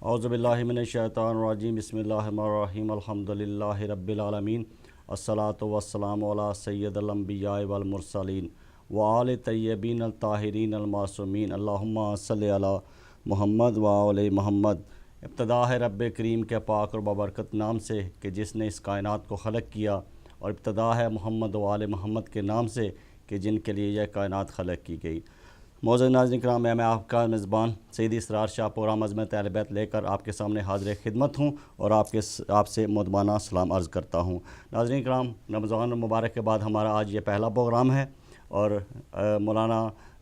اعوذ باللہ من الشیطان الرجیم بسم اللہ الرحمن الرحیم الحمدللہ رب العالمین الصلاۃ والسلام علی سید الانبیاء والمرسلین وآل طیبین الطاہرین المعصومین اللہم صلی علی محمد وآل محمد۔ ابتدا ہے رب کریم کے پاک اور بابرکت نام سے کہ جس نے اس کائنات کو خلق کیا، اور ابتدا ہے محمد وآل محمد کے نام سے کہ جن کے لیے یہ کائنات خلق کی گئی۔ معزز ناظرین کرام، میں آپ کا میزبان سیدی اسرار شاہ پروگرام عظمت اہل بیت لے کر آپ کے سامنے حاضر خدمت ہوں اور آپ سے مدبانہ سلام عرض کرتا ہوں۔ ناظرین کرام، رمضان المبارک کے بعد ہمارا آج یہ پہلا پروگرام ہے، اور مولانا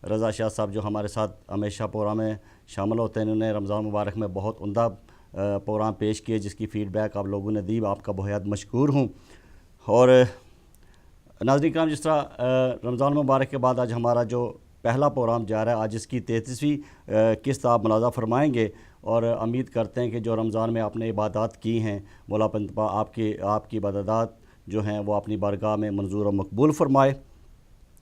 رضا شاہ صاحب جو ہمارے ساتھ ہمیشہ پروگرام میں شامل ہوتے ہیں، انہوں نے رمضان مبارک میں بہت عمدہ پروگرام پیش کیے جس کی فیڈ بیک آپ لوگوں نے دی، آپ کا بہت مشکور ہوں۔ اور ناظرین کرام، جس طرح رمضان مبارک کے بعد آج ہمارا جو پہلا پروگرام جا رہا ہے، آج اس کی 33ویں قسط آپ ملاحظہ فرمائیں گے، اور امید کرتے ہیں کہ جو رمضان میں آپ نے عبادات کی ہیں، مولا پنتپا آپ کی عبادات جو ہیں وہ اپنی بارگاہ میں منظور و مقبول فرمائے،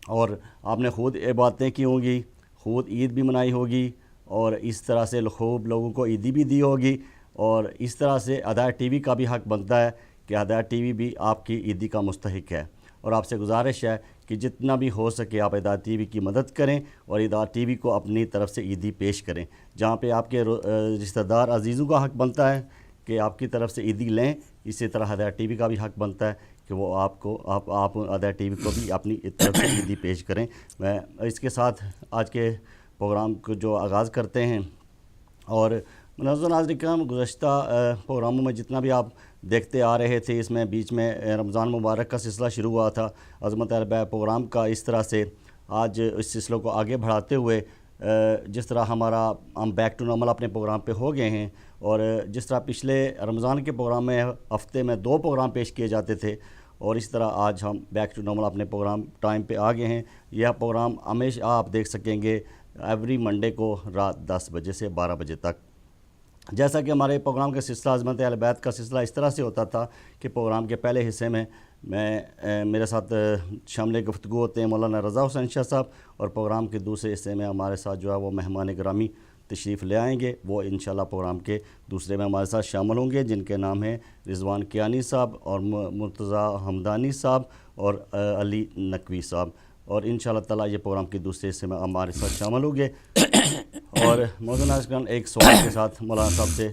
اور آپ نے خود عبادتیں کی ہوں گی، خود عید بھی منائی ہوگی، اور اس طرح سے خوب لوگوں کو عیدی بھی دی ہوگی، اور اس طرح سے ہدایت ٹی وی کا بھی حق بنتا ہے کہ ہدایت ٹی وی بھی آپ کی عیدی کا مستحق ہے، اور آپ سے گزارش ہے کہ جتنا بھی ہو سکے آپ ہدایت ٹی وی کی مدد کریں اور ہدایت ٹی وی کو اپنی طرف سے عیدی پیش کریں، جہاں پہ آپ کے رشتہ دار عزیزوں کا حق بنتا ہے کہ آپ کی طرف سے عیدی لیں، اسی طرح ہدایت ٹی وی کا بھی حق بنتا ہے کہ وہ آپ ہدایت ٹی وی کو بھی اپنی طرف سے عیدی پیش کریں۔ میں اس کے ساتھ آج کے پروگرام کو جو آغاز کرتے ہیں، اور منظر ناظرین کرام، گزشتہ پروگراموں میں جتنا بھی آپ دیکھتے آ رہے تھے، اس میں بیچ میں رمضان مبارک کا سلسلہ شروع ہوا تھا عظمت اہل بیت پروگرام کا، اس طرح سے آج اس سلسلے کو آگے بڑھاتے ہوئے جس طرح ہم بیک ٹو نارمل اپنے پروگرام پہ ہو گئے ہیں، اور جس طرح پچھلے رمضان کے پروگرام میں ہفتے میں 2 پروگرام پیش کیے جاتے تھے، اور اس طرح آج ہم بیک ٹو نارمل اپنے پروگرام ٹائم پہ آ گئے ہیں۔ یہ پروگرام ہمیشہ آپ دیکھ سکیں گے ایوری منڈے کو رات 10 بجے سے 12 بجے تک۔ جیسا کہ ہمارے پروگرام کا سلسلہ عظمت اہل بیت کا سلسلہ اس طرح سے ہوتا تھا کہ پروگرام کے پہلے حصے میں میرے ساتھ شامل گفتگو ہوتے ہیں مولانا رضا حسین شاہ صاحب، اور پروگرام کے دوسرے حصے میں ہمارے ساتھ جو ہے وہ مہمان گرامی تشریف لے آئیں گے، وہ انشاءاللہ پروگرام کے دوسرے میں ہمارے ساتھ شامل ہوں گے، جن کے نام ہیں رضوان کیانی صاحب اور مرتضیٰ حمدانی صاحب اور علی نقوی صاحب، اور انشاءاللہ تعالیٰ یہ پروگرام کے دوسرے حصے میں ہمارے ساتھ شامل ہوں گے۔ اور مولانا اسکران ایک سوال کے ساتھ مولانا صاحب سے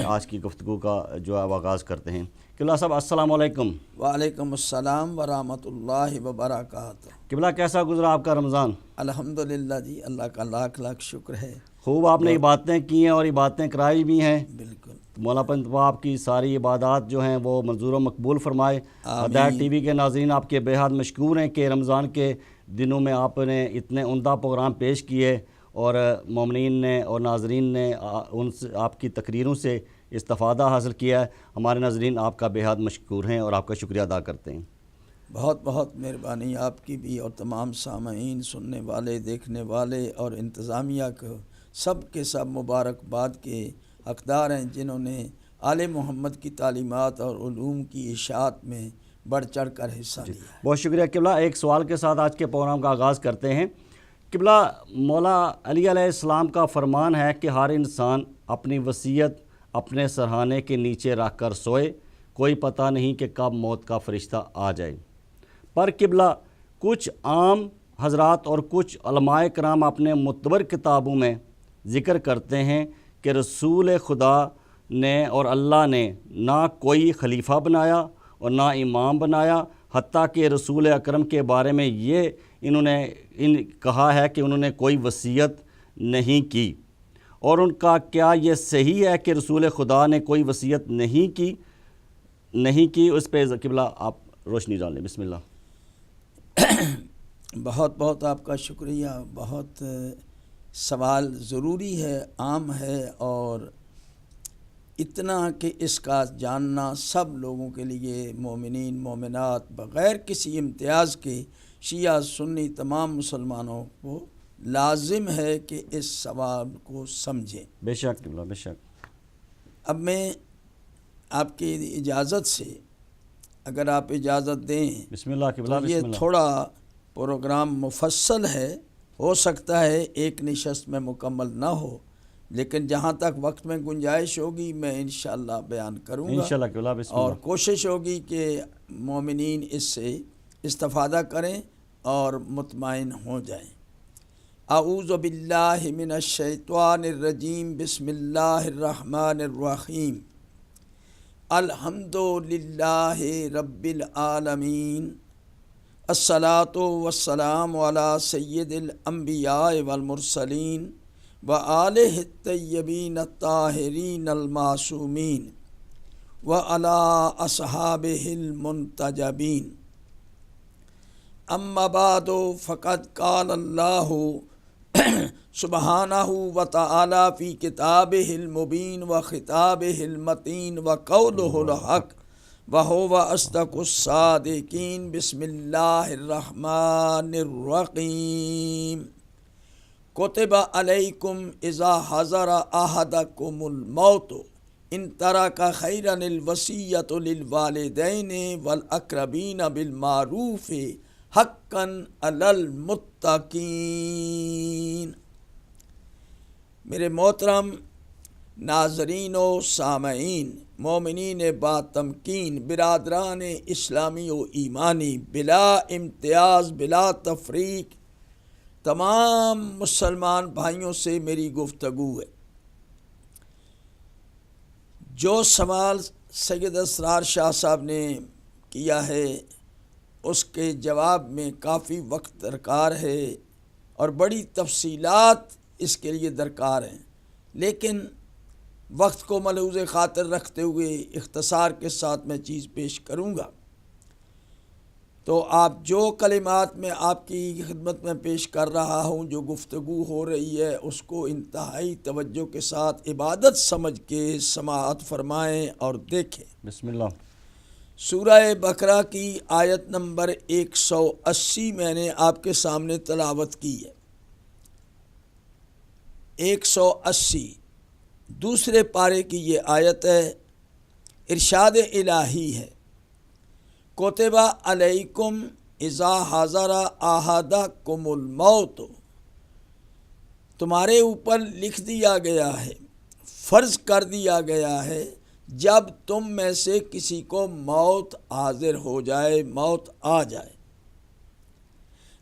آج کی گفتگو کا جو ہے آغاز کرتے ہیں۔ قبلہ صاحب السلام علیکم۔ وعلیکم السلام ورحمۃ اللہ وبرکاتہ۔ قبلہ کیسا گزرا آپ کا رمضان؟ الحمدللہ جی، اللہ کا لاکھ لاکھ شکر ہے۔ خوب آپ نے عبادتیں کی ہیں اور عبادتیں کرائی بھی ہیں، بالکل۔ مولا پنتپا آپ کی ساری عبادات جو ہیں وہ منظور و مقبول فرمائے۔ ہدایت ٹی وی کے ناظرین آپ کے بے حد مشکور ہیں کہ رمضان کے دنوں میں آپ نے اتنے عمدہ پروگرام پیش کیے، اور مومنین نے اور ناظرین نے ان سے آپ کی تقریروں سے استفادہ حاصل کیا ہے۔ ہمارے ناظرین آپ کا بے حد مشکور ہیں اور آپ کا شکریہ ادا کرتے ہیں۔ بہت بہت مہربانی آپ کی بھی، اور تمام سامعین، سننے والے، دیکھنے والے اور انتظامیہ کو سب کے سب مبارکباد کے حقدار ہیں، جنہوں نے آل محمد کی تعلیمات اور علوم کی اشاعت میں بڑھ چڑھ کر حصہ لیا۔ بہت شکریہ قبلہ۔ ایک سوال کے ساتھ آج کے پروگرام کا آغاز کرتے ہیں۔ قبلہ، مولا علی علیہ السلام کا فرمان ہے کہ ہر انسان اپنی وصیت اپنے سرہانے کے نیچے رکھ کر سوئے، کوئی پتہ نہیں کہ کب موت کا فرشتہ آ جائے، پر قبلہ کچھ عام حضرات اور کچھ علماء کرام اپنے معتبر کتابوں میں ذکر کرتے ہیں کہ رسول خدا نے اور اللہ نے نہ کوئی خلیفہ بنایا اور نہ امام بنایا، حتیٰ کہ رسول اکرم کے بارے میں یہ انہوں نے کہا ہے کہ انہوں نے کوئی وصیت نہیں کی، اور ان کا کیا یہ صحیح ہے کہ رسول خدا نے کوئی وصیت نہیں کی؟ اس پہ قبلہ آپ روشنی ڈالیں۔ بسم اللہ۔ بہت بہت آپ کا شکریہ۔ بہت سوال ضروری ہے، عام ہے، اور اتنا کہ اس کا جاننا سب لوگوں کے لیے، مومنین مومنات، بغیر کسی امتیاز کے، شیعہ سنی تمام مسلمانوں کو لازم ہے کہ اس سوال کو سمجھیں۔ بے شک قبلہ، بے شک۔ اب میں آپ کی اجازت سے، اگر آپ اجازت دیں، بسم اللہ قبلہ، تو یہ تھوڑا پروگرام مفصل ہے، ہو سکتا ہے ایک نشست میں مکمل نہ ہو، لیکن جہاں تک وقت میں گنجائش ہوگی میں انشاءاللہ بیان کروں گا انشاءاللہ قبلہ، بسم اور اللہ۔ کوشش ہوگی کہ مومنین اس سے استفادہ کریں اور مطمئن ہو جائیں۔ اعوذ باللہ من الشیطان الرجیم، بسم اللہ الرحمن الرحیم۔ الحمد للہ رب العالمین، الصلاۃ والسلام علی سید الانبیاء والمرسلین وآلہ الطیبین الطاہرین المعصومین وعلی اصحابہ المنتجبین۔ اما بعد فقد قال اللہ سبحانہ وتعالی فی کتابہ المبین وخطابہ المتین وقولہ الحق وہو اصدق الصادقین۔ بسم اللہ الرحمن الرحیم۔ کتب علیکم اذا حضر احدکم الموت ان ترک خیرا الوصیۃ للوالدین والاقربین بالمعروف حقا علی المتقین۔ میرے محترم ناظرین و سامعین، مومنین با تمکین، برادران اسلامی و ایمانی، بلا امتیاز بلا تفریق تمام مسلمان بھائیوں سے میری گفتگو ہے۔ جو سوال سید اسرار شاہ صاحب نے کیا ہے اس کے جواب میں کافی وقت درکار ہے اور بڑی تفصیلات اس کے لیے درکار ہیں، لیکن وقت کو ملحوظ خاطر رکھتے ہوئے اختصار کے ساتھ میں چیز پیش کروں گا۔ تو آپ جو کلمات میں آپ کی خدمت میں پیش کر رہا ہوں، جو گفتگو ہو رہی ہے، اس کو انتہائی توجہ کے ساتھ عبادت سمجھ کے سماعت فرمائیں اور دیکھیں۔ بسم اللہ۔ سورہ بقرہ کی آیت نمبر 180 میں نے آپ کے سامنے تلاوت کی ہے۔ 180 دوسرے پارے کی یہ آیت ہے، ارشاد الہی ہے، کتب علیکم اذا حضر احدکم الموت، تمہارے اوپر لکھ دیا گیا ہے، فرض کر دیا گیا ہے جب تم میں سے کسی کو موت حاضر ہو جائے، موت آ جائے۔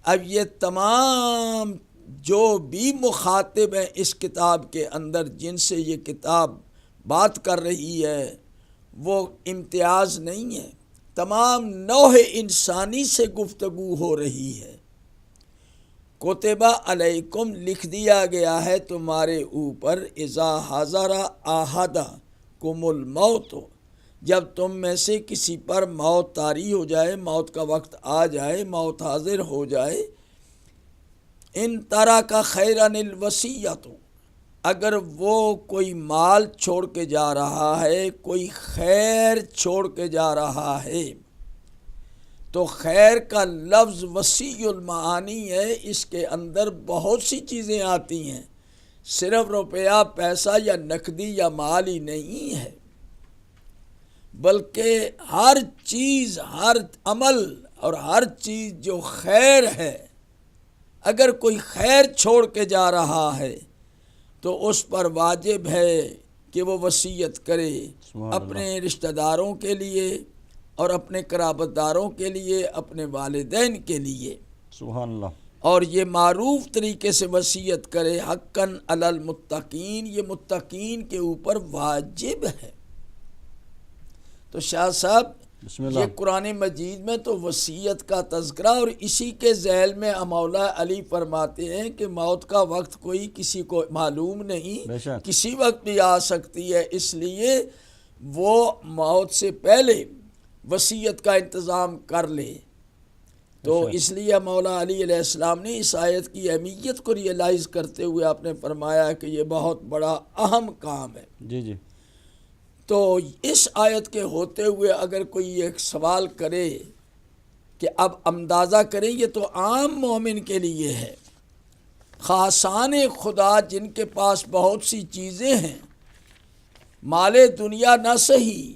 اب یہ تمام جو بھی مخاطب ہیں اس کتاب کے اندر، جن سے یہ کتاب بات کر رہی ہے، وہ امتیاز نہیں ہے، تمام نوع انسانی سے گفتگو ہو رہی ہے۔ کتب علیکم لکھ دیا گیا ہے تمہارے اوپر، اذا حضر احدکم الموت، جب تم میں سے کسی پر موت طاری ہو جائے، موت کا وقت آ جائے، موت حاضر ہو جائے، ان ترک خیرا الوصیۃ، اگر وہ کوئی مال چھوڑ کے جا رہا ہے، کوئی خیر چھوڑ کے جا رہا ہے، تو خیر کا لفظ وسیع المعانی ہے، اس کے اندر بہت سی چیزیں آتی ہیں، صرف روپیہ پیسہ یا نقدی یا مال ہی نہیں ہے، بلکہ ہر چیز، ہر عمل اور ہر چیز جو خیر ہے، اگر کوئی خیر چھوڑ کے جا رہا ہے تو اس پر واجب ہے کہ وہ وصیت کرے اپنے رشتہ داروں کے لیے اور اپنے قرابت داروں کے لیے، اپنے والدین کے لیے، سبحان اللہ، اور یہ معروف طریقے سے وصیت کرے، حقاً علی المتقین، یہ متقین کے اوپر واجب ہے۔ تو شاہ صاحب بسم اللہ۔ یہ قرآن مجید میں تو وصیت کا تذکرہ، اور اسی کے ذیل میں مولا علی فرماتے ہیں کہ موت کا وقت کوئی کسی کو معلوم نہیں، بے شک، کسی وقت بھی آ سکتی ہے، اس لیے وہ موت سے پہلے وصیت کا انتظام کر لے۔ تو اس لیے مولا علی علیہ السلام نے اس آیت کی اہمیت کو ریئلائز کرتے ہوئے آپ نے فرمایا کہ یہ بہت بڑا اہم کام ہے۔ جی جی، تو اس آیت کے ہوتے ہوئے اگر کوئی ایک سوال کرے کہ اب اندازہ کریں، یہ تو عام مومن کے لیے ہے، خاصان خدا جن کے پاس بہت سی چیزیں ہیں، مال دنیا نہ صحیح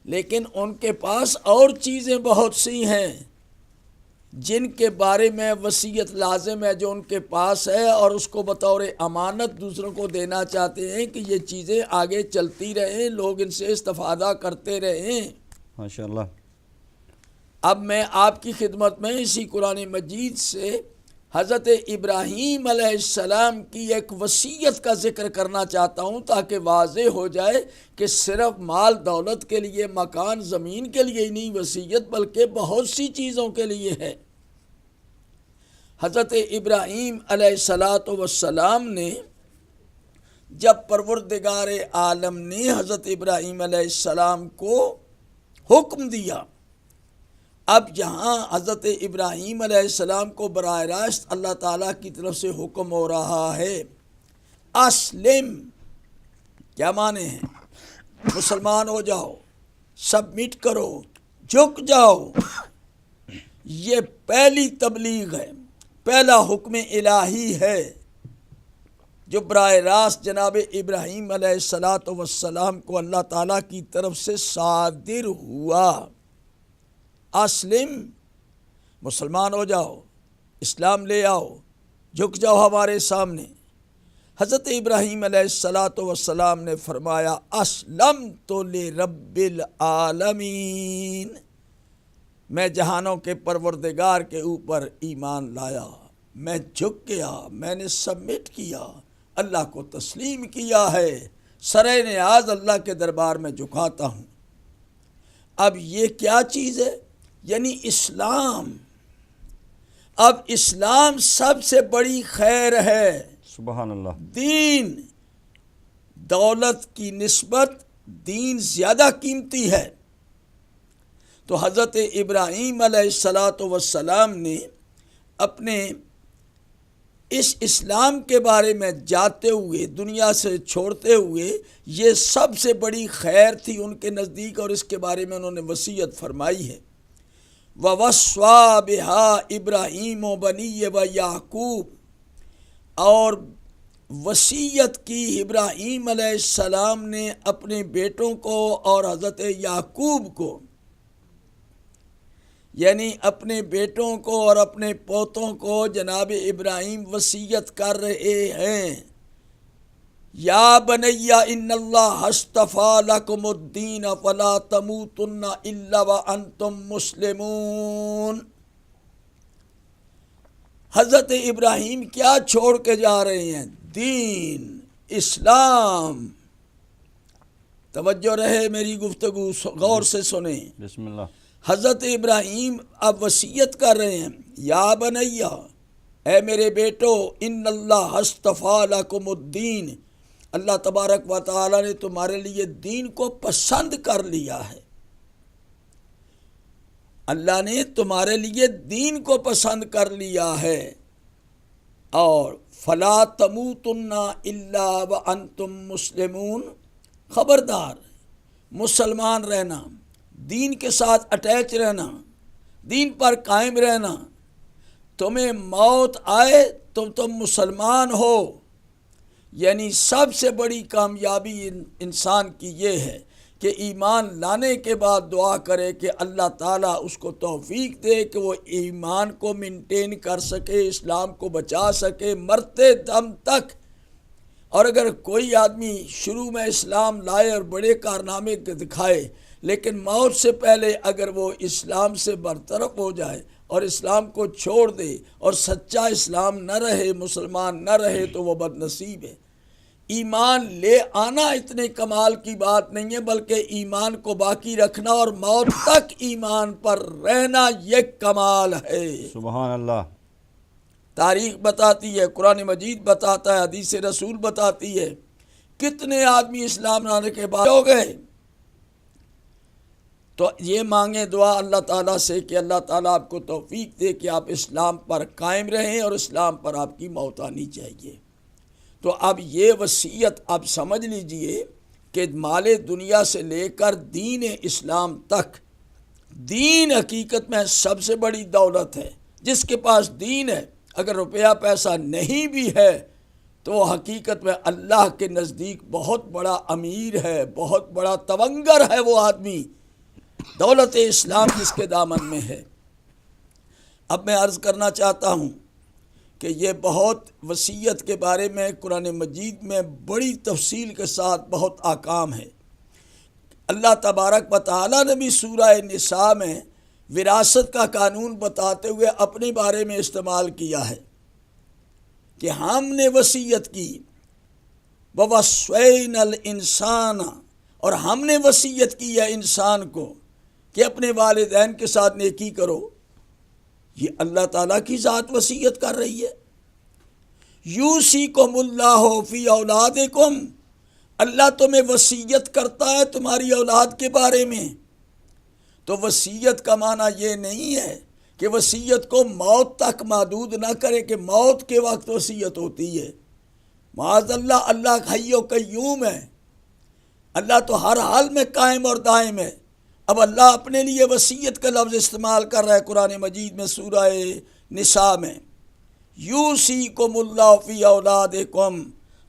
لیکن ان کے پاس اور چیزیں بہت سی ہیں، جن کے بارے میں وصیت لازم ہے جو ان کے پاس ہے، اور اس کو بطور امانت دوسروں کو دینا چاہتے ہیں کہ یہ چیزیں آگے چلتی رہیں، لوگ ان سے استفادہ کرتے رہیں۔ ماشاءاللہ۔ اب میں آپ کی خدمت میں اسی قرآن مجید سے حضرت ابراہیم علیہ السلام کی ایک وصیت کا ذکر کرنا چاہتا ہوں، تاکہ واضح ہو جائے کہ صرف مال دولت کے لیے، مکان زمین کے لیے ہی نہیں وصیت، بلکہ بہت سی چیزوں کے لیے ہے۔ حضرت ابراہیم علیہ السلام نے جب پروردگار عالم نے حضرت ابراہیم علیہ السلام کو حکم دیا، اب یہاں حضرت ابراہیم علیہ السلام کو براہ راست اللہ تعالیٰ کی طرف سے حکم ہو رہا ہے، اسلم، کیا معنی ہے؟ مسلمان ہو جاؤ، سبمٹ کرو، جھک جاؤ۔ یہ پہلی تبلیغ ہے، پہلا حکم الہی ہے جو براہ راست جناب ابراہیم علیہ السلام کو اللہ تعالیٰ کی طرف سے صادر ہوا۔ اسلم، مسلمان ہو جاؤ، اسلام لے آؤ، جھک جاؤ ہمارے سامنے۔ حضرت ابراہیم علیہ السلام نے فرمایا، اسلمت لرب العالمین، میں جہانوں کے پروردگار کے اوپر ایمان لایا، میں جھک گیا، میں نے سبمٹ کیا، اللہ کو تسلیم کیا ہے، سرے نیاز اللہ کے دربار میں جھکاتا ہوں۔ اب یہ کیا چیز ہے؟ یعنی اسلام۔ اب اسلام سب سے بڑی خیر ہے۔ سبحان اللہ۔ دین، دولت کی نسبت دین زیادہ قیمتی ہے۔ تو حضرت ابراہیم علیہ السلام نے اپنے اس اسلام کے بارے میں جاتے ہوئے، دنیا سے چھوڑتے ہوئے، یہ سب سے بڑی خیر تھی ان کے نزدیک، اور اس کے بارے میں انہوں نے وصیت فرمائی ہے۔ وَوَصَّىٰ بِهَا ابراہیم وَبَنِيَّ وَيَعْقُوبَ، اور وصیت کی ابراہیم علیہ السلام نے اپنے بیٹوں کو اور حضرت یعقوب کو، یعنی اپنے بیٹوں کو اور اپنے پوتوں کو جناب ابراہیم وصیت کر رہے ہیں، یا بنی ان اللہ اصطفیٰ لکم الدین فلا تموتن الا وانتم مسلمون۔ حضرت ابراہیم کیا چھوڑ کے جا رہے ہیں؟ دین، اسلام۔ توجہ رہے میری گفتگو، غور سے سنیں۔ بسم اللہ۔ حضرت ابراہیم اب وصیت کر رہے ہیں، یا بنیہ، اے میرے بیٹو، ان اللہ اصطفیٰ لکم الدین، اللہ تبارک و تعالی نے تمہارے لیے دین کو پسند کر لیا ہے۔ اللہ نے تمہارے لیے دین کو پسند کر لیا ہے، اور فلا تموتن الا وانتم مسلمون، خبردار، مسلمان رہنا، دین کے ساتھ اٹیچ رہنا، دین پر قائم رہنا۔ تمہیں موت آئے تو تم مسلمان ہو۔ یعنی سب سے بڑی کامیابی انسان کی یہ ہے کہ ایمان لانے کے بعد دعا کرے کہ اللہ تعالیٰ اس کو توفیق دے کہ وہ ایمان کو مینٹین کر سکے، اسلام کو بچا سکے مرتے دم تک۔ اور اگر کوئی آدمی شروع میں اسلام لائے اور بڑے کارنامے دکھائے، لیکن موت سے پہلے اگر وہ اسلام سے برطرف ہو جائے اور اسلام کو چھوڑ دے اور سچا اسلام نہ رہے، مسلمان نہ رہے، تو وہ بد نصیب ہے۔ ایمان لے آنا اتنے کمال کی بات نہیں ہے، بلکہ ایمان کو باقی رکھنا اور موت تک ایمان پر رہنا یہ کمال ہے۔ سبحان اللہ۔ تاریخ بتاتی ہے، قرآن مجید بتاتا ہے، حدیث رسول بتاتی ہے، کتنے آدمی اسلام لانے کے بعد ہو گئے۔ تو یہ مانگیں دعا اللہ تعالیٰ سے کہ اللہ تعالیٰ آپ کو توفیق دے کہ آپ اسلام پر قائم رہیں اور اسلام پر آپ کی موت آنی چاہیے۔ تو اب یہ وصیت آپ سمجھ لیجئے کہ مال دنیا سے لے کر دین اسلام تک، دین حقیقت میں سب سے بڑی دولت ہے۔ جس کے پاس دین ہے، اگر روپیہ پیسہ نہیں بھی ہے تو وہ حقیقت میں اللہ کے نزدیک بہت بڑا امیر ہے، بہت بڑا تونگر ہے وہ آدمی، دولت اسلام جس کے دامن میں ہے۔ اب میں عرض کرنا چاہتا ہوں کہ یہ بہت وصیت کے بارے میں قرآن مجید میں بڑی تفصیل کے ساتھ بہت احکام ہے۔ اللہ تبارک و تعالیٰ نے بھی سورہ نساء میں وراثت کا قانون بتاتے ہوئے اپنے بارے میں استعمال کیا ہے کہ ہم نے وصیت کی وَوَصَّيْنَا الْإِنسَانَ، اور ہم نے وصیت کی ہے انسان کو کہ اپنے والدین کے ساتھ نیکی کرو۔ یہ اللہ تعالیٰ کی ذات وصیت کر رہی ہے۔ یوصیکم اللہ فی اولادکم، اللہ تمہیں وصیت کرتا ہے تمہاری اولاد کے بارے میں۔ تو وصیت کا معنی یہ نہیں ہے کہ وصیت کو موت تک محدود نہ کرے کہ موت کے وقت وصیت ہوتی ہے۔ معاذ اللہ، اللہ حی و قیوم ہے، اللہ تو ہر حال میں قائم اور دائم ہے۔ اب اللہ اپنے لیے وصیت کا لفظ استعمال کر رہا ہے قرآن مجید میں سورہ نساء میں، یوصیکم اللہ فی اولادکم،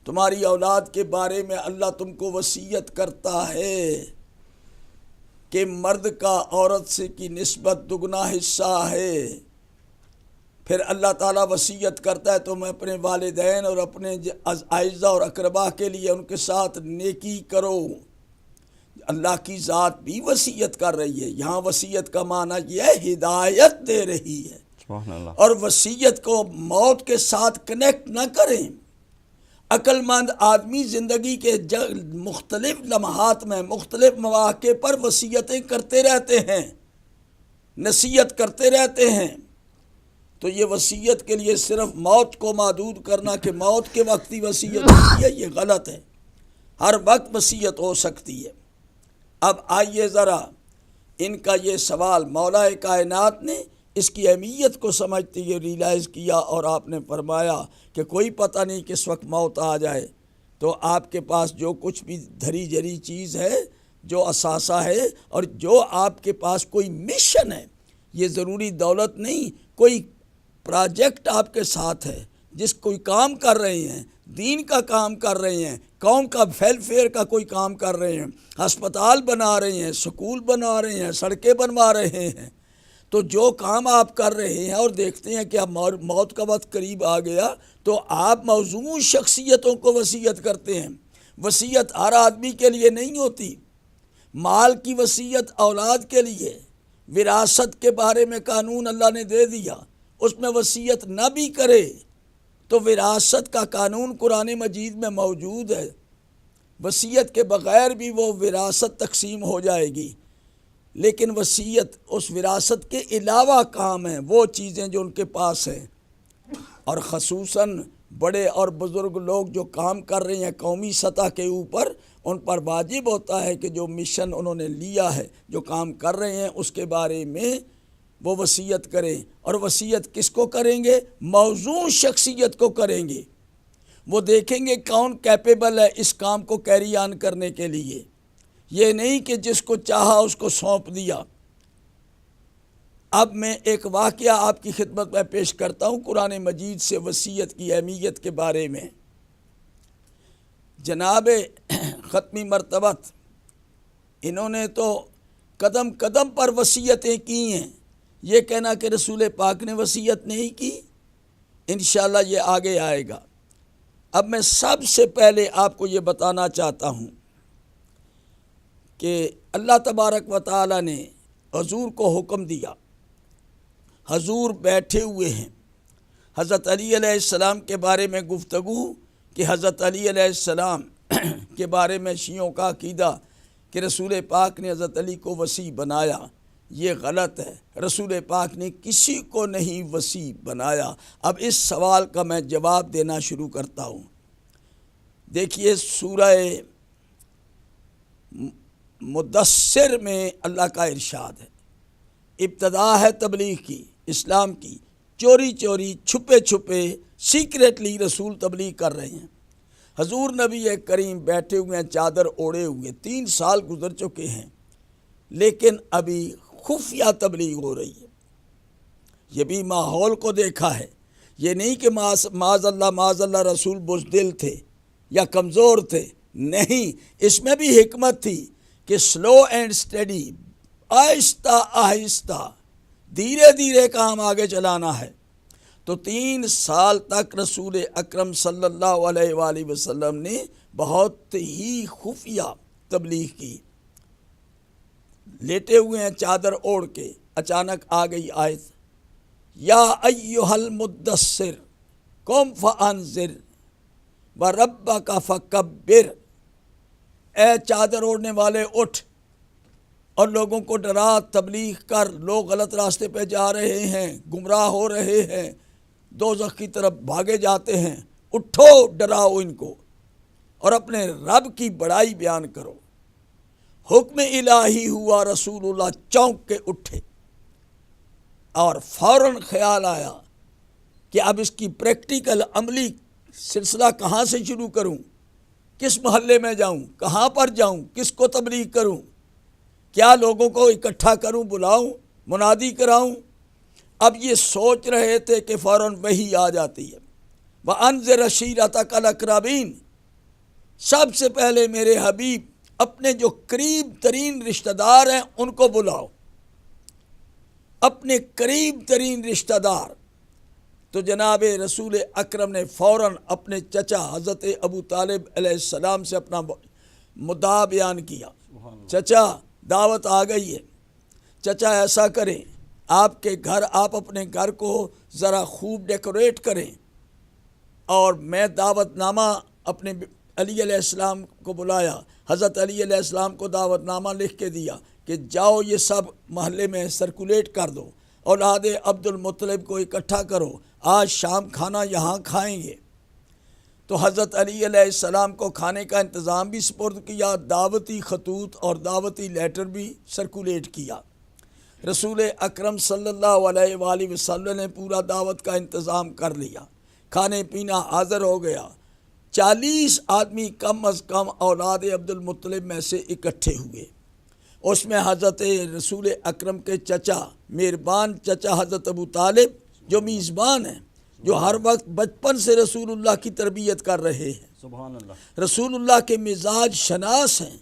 تمہاری اولاد کے بارے میں اللہ تم کو وصیت کرتا ہے کہ مرد کا عورت سے کی نسبت دگنا حصہ ہے۔ پھر اللہ تعالیٰ وصیت کرتا ہے تم اپنے والدین اور اپنے اعزہ اور اقربا کے لیے ان کے ساتھ نیکی کرو۔ اللہ کی ذات بھی وصیت کر رہی ہے۔ یہاں وصیت کا معنی یہ ہے ہدایت دے رہی ہے، سبحان اللہ۔ اور وصیت کو موت کے ساتھ کنیکٹ نہ کریں۔ عقل مند آدمی زندگی کے مختلف لمحات میں مختلف مواقع پر وصیتیں کرتے رہتے ہیں، نصیحت کرتے رہتے ہیں۔ تو یہ وصیت کے لیے صرف موت کو محدود کرنا کہ موت کے وقت ہی وصیت ہوتی ہے، یہ غلط ہے۔ ہر وقت وصیت ہو سکتی ہے۔ اب آئیے ذرا ان کا یہ سوال مولا کائنات نے اس کی اہمیت کو سمجھتے ہوئے ریلائز کیا، اور آپ نے فرمایا کہ کوئی پتہ نہیں کس وقت موت آ جائے، تو آپ کے پاس جو کچھ بھی دھری جری چیز ہے، جو اثاثہ ہے، اور جو آپ کے پاس کوئی مشن ہے، یہ ضروری دولت نہیں، کوئی پروجیکٹ آپ کے ساتھ ہے، جس کوئی کام کر رہے ہیں، دین کا کام کر رہے ہیں، قوم کا ویلفیئر کا کوئی کام کر رہے ہیں، ہسپتال بنا رہے ہیں، سکول بنا رہے ہیں، سڑکیں بنوا رہے ہیں، تو جو کام آپ کر رہے ہیں اور دیکھتے ہیں کہ اب موت کا وقت قریب آ گیا، تو آپ موزوں شخصیتوں کو وصیت کرتے ہیں۔ وصیت ہر آدمی کے لیے نہیں ہوتی۔ مال کی وصیت اولاد کے لیے، وراثت کے بارے میں قانون اللہ نے دے دیا، اس میں وصیت نہ بھی کرے تو وراثت کا قانون قرآن مجید میں موجود ہے۔ وصیت کے بغیر بھی وہ وراثت تقسیم ہو جائے گی، لیکن وصیت اس وراثت کے علاوہ کام ہے، وہ چیزیں جو ان کے پاس ہیں۔ اور خصوصاً بڑے اور بزرگ لوگ جو کام کر رہے ہیں قومی سطح کے اوپر، ان پر واجب ہوتا ہے کہ جو مشن انہوں نے لیا ہے، جو کام کر رہے ہیں، اس کے بارے میں وہ وصیت کریں۔ اور وصیت کس کو کریں گے؟ موزوں شخصیت کو کریں گے۔ وہ دیکھیں گے کون کیپیبل ہے اس کام کو کیری آن کرنے کے لیے، یہ نہیں کہ جس کو چاہا اس کو سونپ دیا۔ اب میں ایک واقعہ آپ کی خدمت میں پیش کرتا ہوں قرآن مجید سے وصیت کی اہمیت کے بارے میں۔ جناب ختمی مرتبت انہوں نے تو قدم قدم پر وصیتیں کی ہیں، یہ کہنا کہ رسول پاک نے وصیت نہیں کی، انشاءاللہ یہ آگے آئے گا۔ اب میں سب سے پہلے آپ کو یہ بتانا چاہتا ہوں کہ اللہ تبارک و تعالی نے حضور کو حکم دیا، حضور بیٹھے ہوئے ہیں، حضرت علی علیہ السلام کے بارے میں گفتگو کہ حضرت علی علیہ السلام کے بارے میں شیعوں کا عقیدہ کہ رسول پاک نے حضرت علی کو وصی بنایا، یہ غلط ہے۔ رسول پاک نے کسی کو نہیں وصی بنایا۔ اب اس سوال کا میں جواب دینا شروع کرتا ہوں۔ دیکھیے سورہ مدثر میں اللہ کا ارشاد ہے، ابتدا ہے تبلیغ کی، اسلام کی، چوری چوری چھپے چھپے سیکریٹلی رسول تبلیغ کر رہے ہیں۔ حضور نبی کریم بیٹھے ہوئے ہیں چادر اوڑے ہوئے، 3 سال گزر چکے ہیں، لیکن ابھی خفیہ تبلیغ ہو رہی ہے۔ یہ بھی ماحول کو دیکھا ہے، یہ نہیں کہ معاذ اللہ رسول بزدل تھے یا کمزور تھے، نہیں، اس میں بھی حکمت تھی کہ سلو اینڈ سٹیڈی، آہستہ آہستہ دھیرے دھیرے کام آگے چلانا ہے۔ تو 3 سال تک رسول اکرم صلی اللہ علیہ وآلہ وسلم نے بہت ہی خفیہ تبلیغ کی۔ لیٹے ہوئے ہیں چادر اوڑھ کے، اچانک آ گئی آیت، یا ایہا المدثر قم فانذر وربک فکبر، اے چادر اوڑھنے والے اٹھ اور لوگوں کو ڈرا، تبلیغ کر، لوگ غلط راستے پہ جا رہے ہیں، گمراہ ہو رہے ہیں، دوزخ کی طرف بھاگے جاتے ہیں، اٹھو ڈراؤ ان کو اور اپنے رب کی بڑائی بیان کرو۔ حکم الہی ہوا، رسول اللہ چونک کے اٹھے اور فوراً خیال آیا کہ اب اس کی پریکٹیکل عملی سلسلہ کہاں سے شروع کروں، کس محلے میں جاؤں، کہاں پر جاؤں، کس کو تبلیغ کروں، کیا لوگوں کو اکٹھا کروں، بلاؤں، منادی کراؤں۔ اب یہ سوچ رہے تھے کہ فوراً وحی آ جاتی ہے، وَأَنذِرْ عَشِيرَتَكَ الْأَقْرَبِينَ، سب سے پہلے میرے حبیب اپنے جو قریب ترین رشتہ دار ہیں ان کو بلاؤ، اپنے قریب ترین رشتہ دار۔ تو جناب رسول اکرم نے فوراً اپنے چچا حضرت ابو طالب علیہ السلام سے اپنا مدعا بیان کیا، چچا دعوت آ گئی ہے، چچا ایسا کریں، آپ کے گھر، آپ اپنے گھر کو ذرا خوب ڈیکوریٹ کریں، اور میں دعوت نامہ اپنے علی علیہ السلام کو بلایا، حضرت علی علیہ السلام کو دعوت نامہ لکھ کے دیا کہ جاؤ یہ سب محلے میں سرکولیٹ کر دو، اولاد عبد المطلب کو اکٹھا کرو، آج شام کھانا یہاں کھائیں گے۔ تو حضرت علی علیہ السلام کو کھانے کا انتظام بھی سپرد کیا، دعوتی خطوط اور دعوتی لیٹر بھی سرکولیٹ کیا۔ رسول اکرم صلی اللہ علیہ وآلہ وسلم نے پورا دعوت کا انتظام کر لیا، کھانے پینا حاضر ہو گیا۔ 40 آدمی کم از کم اولاد عبد المطلب میں سے اکٹھے ہوئے، اس میں حضرت رسول اکرم کے چچا، مہربان چچا حضرت ابو طالب جو میزبان ہیں، جو ہر وقت بچپن سے رسول اللہ کی تربیت کر رہے ہیں، سبحان اللہ، رسول اللہ کے مزاج شناس ہیں،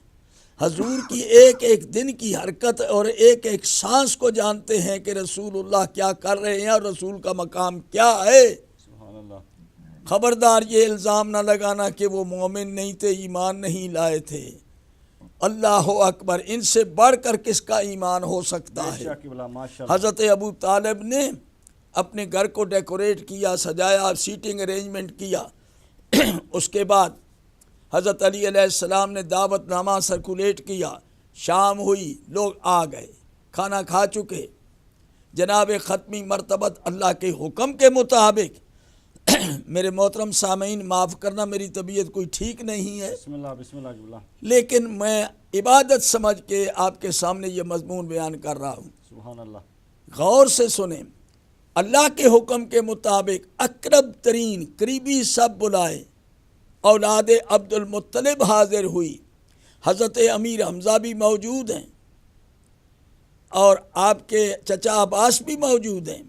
حضور کی ایک ایک دن کی حرکت اور ایک ایک سانس کو جانتے ہیں کہ رسول اللہ کیا کر رہے ہیں اور رسول کا مقام کیا ہے۔ سبحان اللہ، خبردار یہ الزام نہ لگانا کہ وہ مومن نہیں تھے، ایمان نہیں لائے تھے۔ اللہ اکبر، ان سے بڑھ کر کس کا ایمان ہو سکتا ہے؟ حضرت ابو طالب نے اپنے گھر کو ڈیکوریٹ کیا، سجایا، سیٹنگ ارینجمنٹ کیا۔ اس کے بعد حضرت علی علیہ السلام نے دعوت نامہ سرکولیٹ کیا، شام ہوئی، لوگ آ گئے، کھانا کھا چکے۔ جناب ختمی مرتبت اللہ کے حکم کے مطابق، میرے محترم سامعین معاف کرنا، میری طبیعت کوئی ٹھیک نہیں ہے، بسم اللہ بسم اللہ بسم اللہ، لیکن میں عبادت سمجھ کے آپ کے سامنے یہ مضمون بیان کر رہا ہوں۔ سبحان اللہ، غور سے سنیں، اللہ کے حکم کے مطابق اقرب ترین قریبی سب بلائے، اولاد عبد المطلب حاضر ہوئی، حضرت امیر حمزہ بھی موجود ہیں اور آپ کے چچا عباس بھی موجود ہیں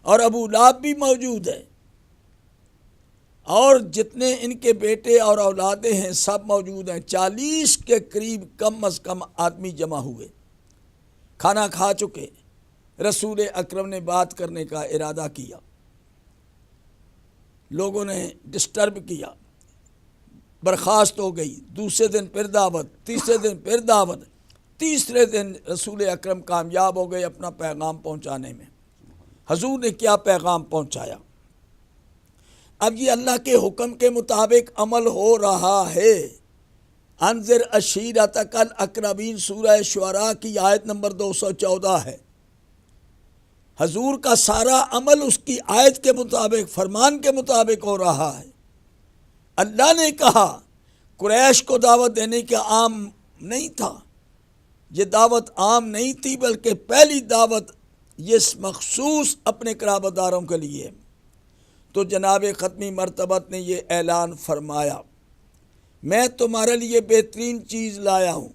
اور ابو لہب بھی موجود ہے، اور جتنے ان کے بیٹے اور اولادیں ہیں سب موجود ہیں۔ 40 کے قریب کم از کم آدمی جمع ہوئے، کھانا کھا چکے۔ رسول اکرم نے بات کرنے کا ارادہ کیا، لوگوں نے ڈسٹرب کیا، برخاست ہو گئی۔ دوسرے دن پھر دعوت، تیسرے دن پھر دعوت، تیسرے دن رسول اکرم کامیاب ہو گئے اپنا پیغام پہنچانے میں۔ حضور نے کیا پیغام پہنچایا؟ اب یہ اللہ کے حکم کے مطابق عمل ہو رہا ہے۔ انذر عشیرتک الاقربین، سورہ شعراء کی آیت نمبر 214 ہے۔ حضور کا سارا عمل اس کی آیت کے مطابق، فرمان کے مطابق ہو رہا ہے۔ اللہ نے کہا، قریش کو دعوت دینے کا عام نہیں تھا، یہ دعوت عام نہیں تھی، بلکہ پہلی دعوت یہ مخصوص اپنے قرابت داروں کے لیے۔ تو جناب ختمی مرتبت نے یہ اعلان فرمایا، میں تمہارے لیے بہترین چیز لایا ہوں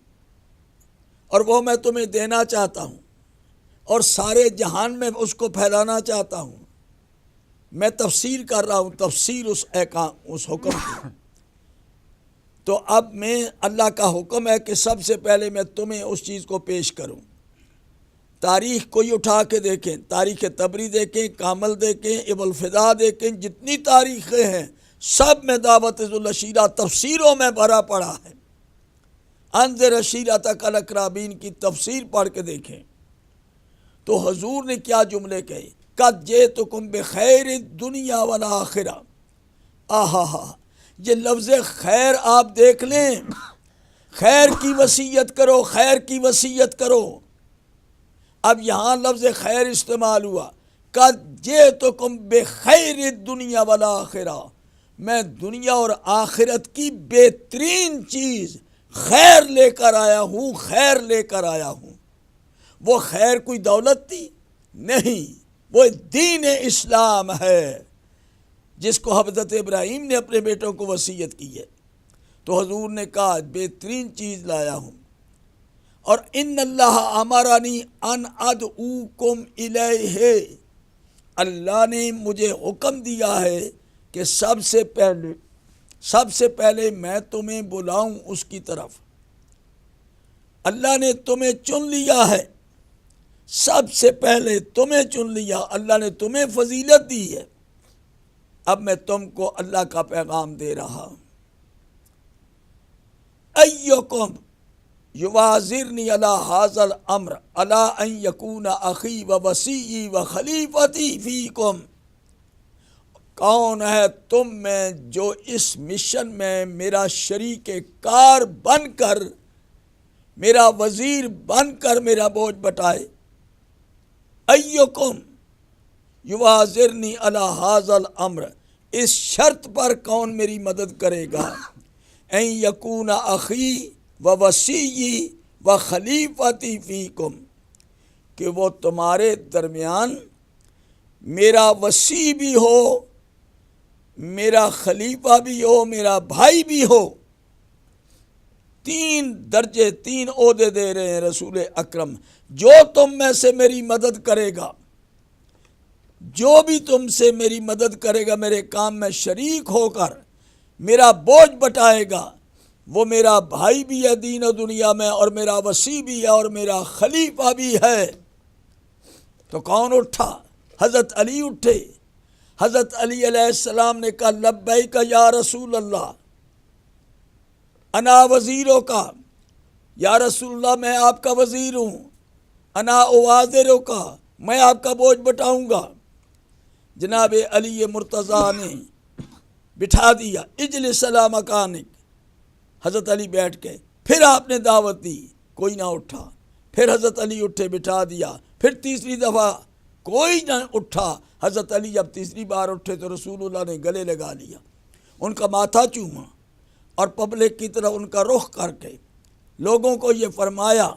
اور وہ میں تمہیں دینا چاہتا ہوں اور سارے جہان میں اس کو پھیلانا چاہتا ہوں۔ میں تفسیر کر رہا ہوں، تفسیر اس حکم کی۔ تو اب میں، اللہ کا حکم ہے کہ سب سے پہلے میں تمہیں اس چیز کو پیش کروں۔ تاریخ کوئی اٹھا کے دیکھیں، تاریخ طبری دیکھیں، کامل دیکھیں، ابن الفدا دیکھیں، جتنی تاریخیں ہیں سب میں دعوت ذوالعشیرہ تفسیروں میں بھرا پڑا ہے۔ انذر عشیرتک الاقربین کی تفسیر پڑھ کے دیکھیں تو حضور نے کیا جملے کہے، قد جئتکم بخیر الدنیا والآخرہ۔ آہا، یہ لفظ خیر آپ دیکھ لیں، خیر کی وصیت کرو، خیر کی وصیت کرو۔ اب یہاں لفظ خیر استعمال ہوا، قد جئتکم بخیر الدنیا والآخرہ، میں دنیا اور آخرت کی بہترین چیز خیر لے کر آیا ہوں، خیر لے کر آیا ہوں۔ وہ خیر کوئی دولت تھی؟ نہیں، وہ دین اسلام ہے جس کو حضرت ابراہیم نے اپنے بیٹوں کو وصیت کی ہے۔ تو حضور نے کہا بہترین چیز لایا ہوں، اور ان اللہ امرنی ان ادعوکم الیہ، اللہ نے مجھے حکم دیا ہے کہ سب سے پہلے میں تمہیں بلاؤں اس کی طرف۔ اللہ نے تمہیں چن لیا ہے، سب سے پہلے تمہیں چن لیا، اللہ نے تمہیں فضیلت دی ہے، اب میں تم کو اللہ کا پیغام دے رہا ہوں۔ ایکم یوازرنی علی ھذا الامر علی ان یکون اخی و وصیی و خلیفتی فیکم، کون ہے تم میں جو اس مشن میں میرا شریک کار بن کر، میرا وزیر بن کر میرا بوجھ بٹائے۔ ایکم یوازرنی علی ھذا الامر، اس شرط پر کون میری مدد کرے گا، ان یکون اخی و وصیی و خلیفتی فیکم، کہ وہ تمہارے درمیان میرا وصی بھی ہو، میرا خلیفہ بھی ہو، میرا بھائی بھی ہو۔ 3 درجے، 3 عہدے دے رہے ہیں رسول اکرم۔ جو تم میں سے میری مدد کرے گا، جو بھی تم سے میری مدد کرے گا، میرے کام میں شریک ہو کر میرا بوجھ بٹائے گا، وہ میرا بھائی بھی ہے دین و دنیا میں، اور میرا وصی بھی ہے، اور میرا خلیفہ بھی ہے۔ تو کون اٹھا؟ حضرت علی اٹھے۔ حضرت علی علیہ السلام نے کہا لبیک یا رسول اللہ، انا وزیروں کا، یا رسول اللہ میں آپ کا وزیر ہوں، انا اوازروں کا، میں آپ کا بوجھ بٹاؤں گا۔ جناب علی مرتضیٰ نے بٹھا دیا، اجلس علی مکانک، حضرت علی بیٹھ گئے۔ پھر آپ نے دعوت دی، کوئی نہ اٹھا۔ پھر حضرت علی اٹھے، بٹھا دیا۔ پھر تیسری دفعہ کوئی نہ اٹھا۔ حضرت علی جب تیسری بار اٹھے تو رسول اللہ نے گلے لگا لیا، ان کا ماتھا چوما، اور پبلک کی طرف ان کا رخ کر کے لوگوں کو یہ فرمایا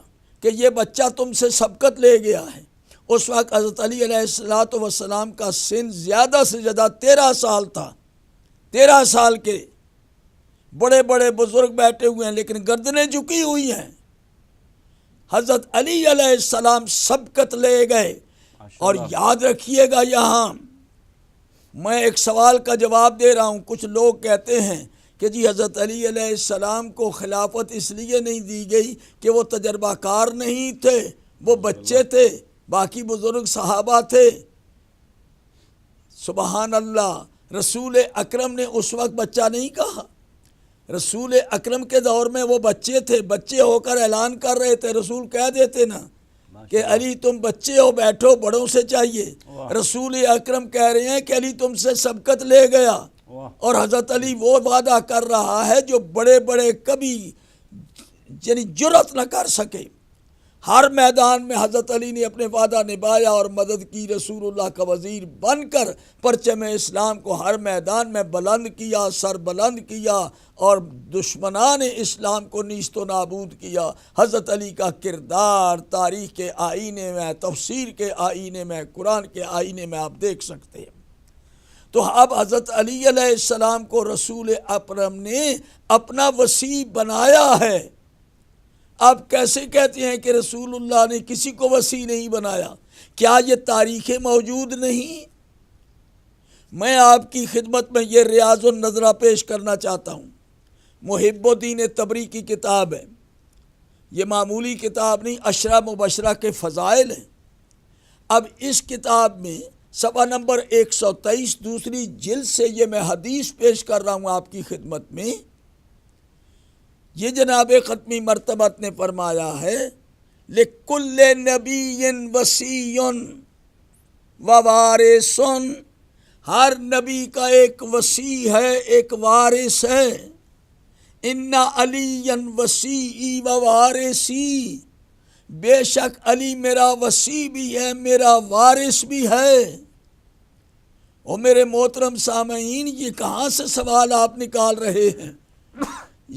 کہ یہ بچہ تم سے سبقت لے گیا ہے۔ اس وقت حضرت علی علیہ السلام کا سن زیادہ سے زیادہ 13 سال تھا۔ 13 سال کے بڑے بڑے بزرگ بیٹھے ہوئے ہیں، لیکن گردنیں جھکی ہوئی ہیں۔ حضرت علی علیہ السلام سبقت لے گئے۔ اور یاد رکھیے گا، یہاں میں ایک سوال کا جواب دے رہا ہوں۔ کچھ لوگ کہتے ہیں کہ جی حضرت علی علیہ السلام کو خلافت اس لیے نہیں دی گئی کہ وہ تجربہ کار نہیں تھے، وہ بچے تھے، باقی بزرگ صحابہ تھے۔ سبحان اللہ، رسول اکرم نے اس وقت بچہ نہیں کہا۔ رسول اکرم کے دور میں وہ بچے تھے، بچے ہو کر اعلان کر رہے تھے۔ رسول کہہ دیتے نا کہ علی تم بچے ہو، بیٹھو، بڑوں سے چاہیے۔ رسول اکرم کہہ رہے ہیں کہ علی تم سے سبقت لے گیا، اور حضرت علی وہ وعدہ کر رہا ہے جو بڑے بڑے کبھی یعنی جرأت نہ کر سکے۔ ہر میدان میں حضرت علی نے اپنے وعدہ نبھایا اور مدد کی۔ رسول اللہ کا وزیر بن کر پرچم اسلام کو ہر میدان میں بلند کیا، سر بلند کیا، اور دشمنان اسلام کو نیست و نابود کیا۔ حضرت علی کا کردار تاریخ کے آئینے میں، تفسیر کے آئینے میں، قرآن کے آئینے میں آپ دیکھ سکتے ہیں۔ تو اب حضرت علی علیہ السلام کو رسول اکرم نے اپنا وصی بنایا ہے۔ آپ کیسے کہتے ہیں کہ رسول اللہ نے کسی کو وصی نہیں بنایا؟ کیا یہ تاریخیں موجود نہیں؟ میں آپ کی خدمت میں یہ ریاض النظرہ پیش کرنا چاہتا ہوں۔ محب الدین طبری کی کتاب ہے، یہ معمولی کتاب نہیں، عشرہ مبشرہ کے فضائل ہیں۔ اب اس کتاب میں صفحہ نمبر 123 دوسری جلد سے یہ میں حدیث پیش کر رہا ہوں آپ کی خدمت میں. یہ جناب ختمی مرتبت نے فرمایا ہے لِكُلِّ نَبِيٍّ وَصِيٌّ وَوَارِثٌ، ہر نبی کا ایک وصی ہے، ایک وارث ہے. اِنَّ عَلِيًّا وَصِيِّي وَوَارِثِي، بے شک علی میرا وصی بھی ہے، میرا وارث بھی ہے. اور میرے محترم سامعین، یہ کہاں سے سوال آپ نکال رہے ہیں؟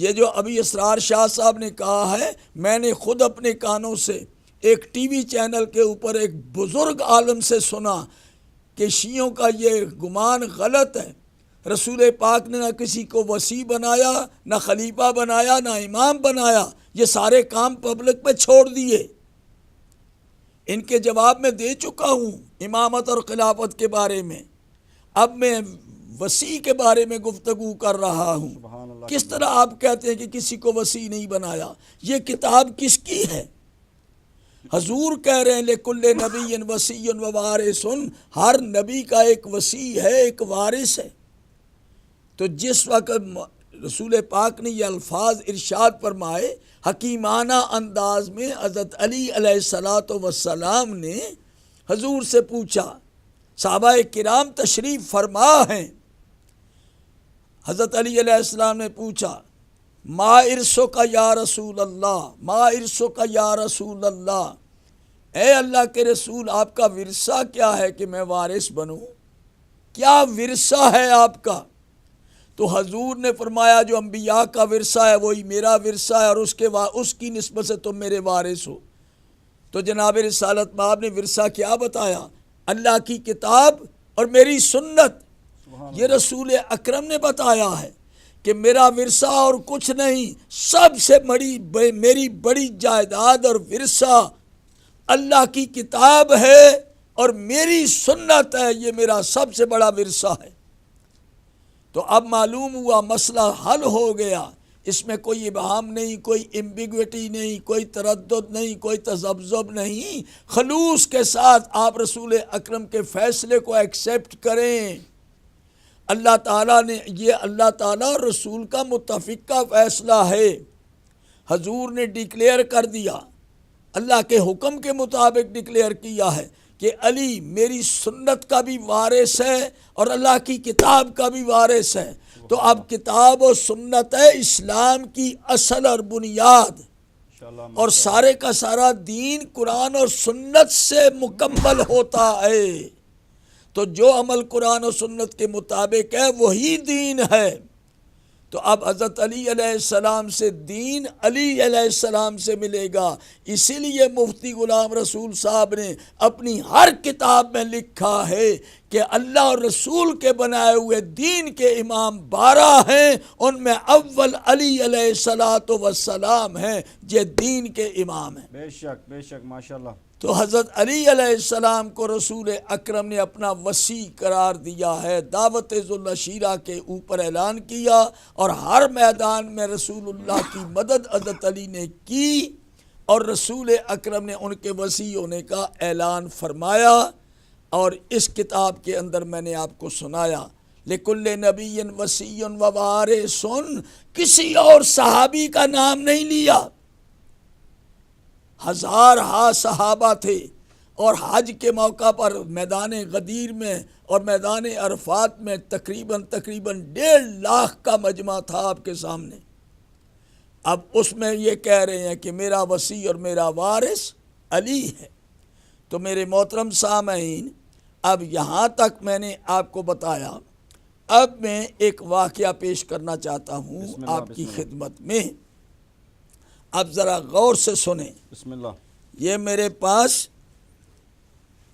یہ جو ابھی اسرار شاہ صاحب نے کہا ہے، میں نے خود اپنے کانوں سے ایک ٹی وی چینل کے اوپر ایک بزرگ عالم سے سنا کہ شیعوں کا یہ گمان غلط ہے. رسول پاک نے نہ کسی کو وصی بنایا، نہ خلیفہ بنایا، نہ امام بنایا، یہ سارے کام پبلک پہ چھوڑ دیے. ان کے جواب میں دے چکا ہوں امامت اور خلافت کے بارے میں. اب میں وصی کے بارے میں گفتگو کر رہا ہوں. کس طرح آپ کہتے ہیں کہ کسی کو وصی نہیں بنایا؟ یہ کتاب کس کی ہے؟ حضور کہہ رہے ہیں لِكُلِّ نَبِيٍّ وَصِيٌّ وَوَارِثٌ، ہر نبی کا ایک وصی ہے، ایک وارث ہے. تو جس وقت رسول پاک نے یہ الفاظ ارشاد فرمائے، حکیمانہ انداز میں حضرت علی علیہ السلام نے حضور سے پوچھا. صحابہ کرام تشریف فرما ہیں. حضرت علی علیہ السلام نے پوچھا ما ارثک یا رسول اللہ، ما ارثک یا رسول اللہ، اے اللہ کے رسول آپ کا ورثہ کیا ہے کہ میں وارث بنوں؟ کیا ورثہ ہے آپ کا؟ تو حضور نے فرمایا جو انبیاء کا ورثہ ہے وہی میرا ورثہ ہے، اور اس کی نسبت سے تم میرے وارث ہو. تو جناب رسالت باب نے ورثہ کیا بتایا؟ اللہ کی کتاب اور میری سنت. یہ رسول اکرم نے بتایا ہے کہ میرا ورثہ اور کچھ نہیں، سب سے میری بڑی جائیداد اور ورثہ اللہ کی کتاب ہے اور میری سنت ہے. یہ میرا سب سے بڑا ورثہ ہے. تو اب معلوم ہوا مسئلہ حل ہو گیا. اس میں کوئی ابہام نہیں، کوئی ایمبیگوٹی نہیں، کوئی تردد نہیں، کوئی تذبذب نہیں. خلوص کے ساتھ آپ رسول اکرم کے فیصلے کو ایکسیپٹ کریں. اللہ تعالیٰ نے یہ اللہ تعالیٰ اور رسول کا متفقہ فیصلہ ہے. حضور نے ڈکلیئر کر دیا، اللہ کے حکم کے مطابق ڈکلیئر کیا ہے کہ علی میری سنت کا بھی وارث ہے اور اللہ کی کتاب کا بھی وارث ہے. تو اب کتاب و سنت ہے اسلام کی اصل اور بنیاد، اور سارے کا سارا دین قرآن اور سنت سے مکمل ہوتا ہے. تو جو عمل قرآن و سنت کے مطابق ہے وہی دین ہے. تو اب حضرت علی علیہ السلام سے دین علی علیہ السلام سے ملے گا. اسی لیے مفتی غلام رسول صاحب نے اپنی ہر کتاب میں لکھا ہے کہ اللہ اور رسول کے بنائے ہوئے دین کے امام 12 ہیں، ان میں اول علی علیہ السلام ہیں، یہ دین کے امام ہیں. بے شک ماشاءاللہ. تو حضرت علی علیہ السلام کو رسول اکرم نے اپنا وصی قرار دیا ہے. دعوت ذوالعشیرہ کے اوپر اعلان کیا اور ہر میدان میں رسول اللہ کی مدد حضرت علی نے کی، اور رسول اکرم نے ان کے وصی ہونے کا اعلان فرمایا. اور اس کتاب کے اندر میں نے آپ کو سنایا لِكُلِّ نَبِيٍّ وَصِيٌّ وَوَارِثٌ، کسی اور صحابی کا نام نہیں لیا. ہزارہا صحابہ تھے، اور حج کے موقع پر میدان غدیر میں اور میدان عرفات میں تقریباً 1.5 لاکھ کا مجمع تھا آپ کے سامنے. اب اس میں یہ کہہ رہے ہیں کہ میرا وصی اور میرا وارث علی ہے. تو میرے محترم سامعین، اب یہاں تک میں نے آپ کو بتایا. اب میں ایک واقعہ پیش کرنا چاہتا ہوں آپ کی خدمت میں. اب ذرا غور سے سنیں. بسم اللہ. یہ میرے پاس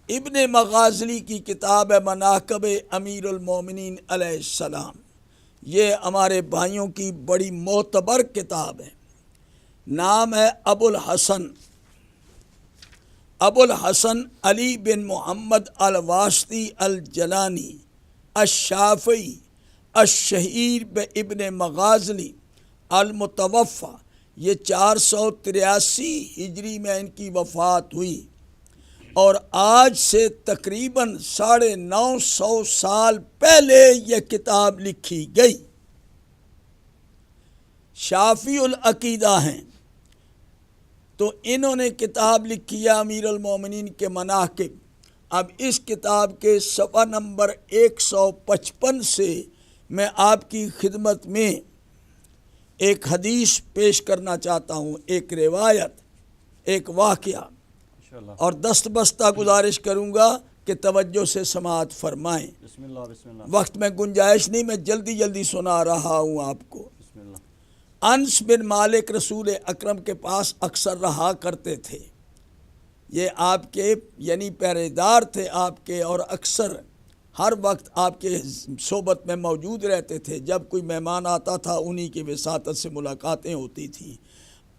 ابن مغازلی کی کتاب ہے مناقب امیر المومنین علیہ السلام. یہ ہمارے بھائیوں کی بڑی معتبر کتاب ہے. نام ہے ابو الحسن علی بن محمد الواسطی الجلانی الشافعی الشہیر بابن مغازلی المتوفى. یہ 483 ہجری میں ان کی وفات ہوئی، اور آج سے تقریباً 950 سال پہلے یہ کتاب لکھی گئی۔ شافعی العقیدہ ہیں، تو انہوں نے کتاب لکھی ہے امیر المومنین کے مناقب۔ اب اس کتاب کے صفحہ نمبر 155 سے میں آپ کی خدمت میں ایک حدیث پیش کرنا چاہتا ہوں، ایک روایت، ایک واقعہ، اور دست بستہ گزارش کروں گا کہ توجہ سے سماعت فرمائیں۔ بسم اللہ بسم اللہ۔ وقت میں گنجائش نہیں، میں جلدی جلدی سنا رہا ہوں آپ کو۔ بسم اللہ۔ انس بن مالک رسول اکرم کے پاس اکثر رہا کرتے تھے۔ یہ آپ کے یعنی پہرےدار تھے آپ کے، اور اکثر ہر وقت آپ کے صحبت میں موجود رہتے تھے۔ جب کوئی مہمان آتا تھا انہی کی وساطت سے ملاقاتیں ہوتی تھیں۔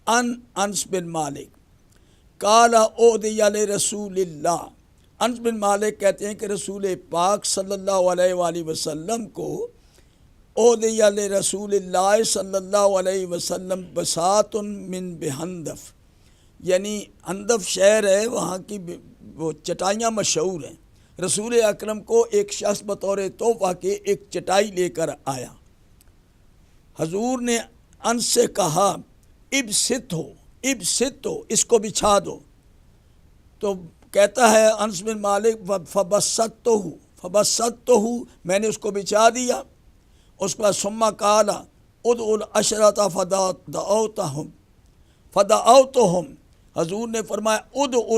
انس بن مالک قال اودی رسول اللہ، انس بن مالک کہتے ہیں کہ رسول پاک صلی اللہ علیہ وآلہ وسلم کو اودی رسول اللہ صلی اللہ علیہ وسلم بساط من بہندف، یعنی ہندف شہر ہے، وہاں کی وہ چٹائیاں مشہور ہیں۔ رسول اکرم کو ایک شخص بطور تحفہ کے ایک چٹائی لے کر آیا۔ حضور نے انس سے کہا ابسطو، اس کو بچھا دو۔ تو کہتا ہے انس بن مالک فبسطتہ، میں نے اس کو بچھا دیا۔ اس کے بعد ثم قال ادعوا العشرۃ فدعوتہم، حضور نے فرمایا ادعوا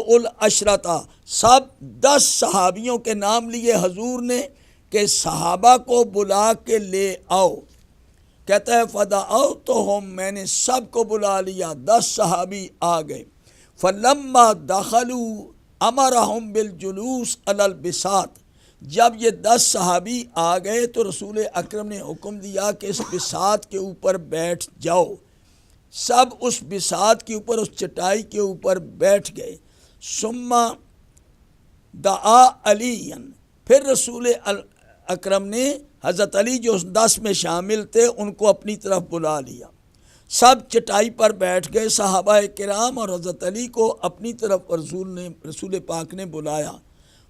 العشرۃ، سب 10 صحابیوں کے نام لیے حضور نے کہ صحابہ کو بلا کے لے آؤ۔ کہتا ہے فدعوتہم، میں نے سب کو بلا لیا، 10 صحابی آ گئے۔ فلما دخلوا امرہم بالجلوس علی البساط، جب یہ 10 صحابی آ گئے تو رسول اکرم نے حکم دیا کہ اس بساط کے اوپر بیٹھ جاؤ۔ سب اس بساط کے اوپر، اس چٹائی کے اوپر بیٹھ گئے۔ ثم دعا علی، پھر رسول اکرم نے حضرت علی جو اس 10 میں شامل تھے ان کو اپنی طرف بلا لیا۔ سب چٹائی پر بیٹھ گئے صحابہ کرام، اور حضرت علی کو اپنی طرف رسول پاک نے بلایا۔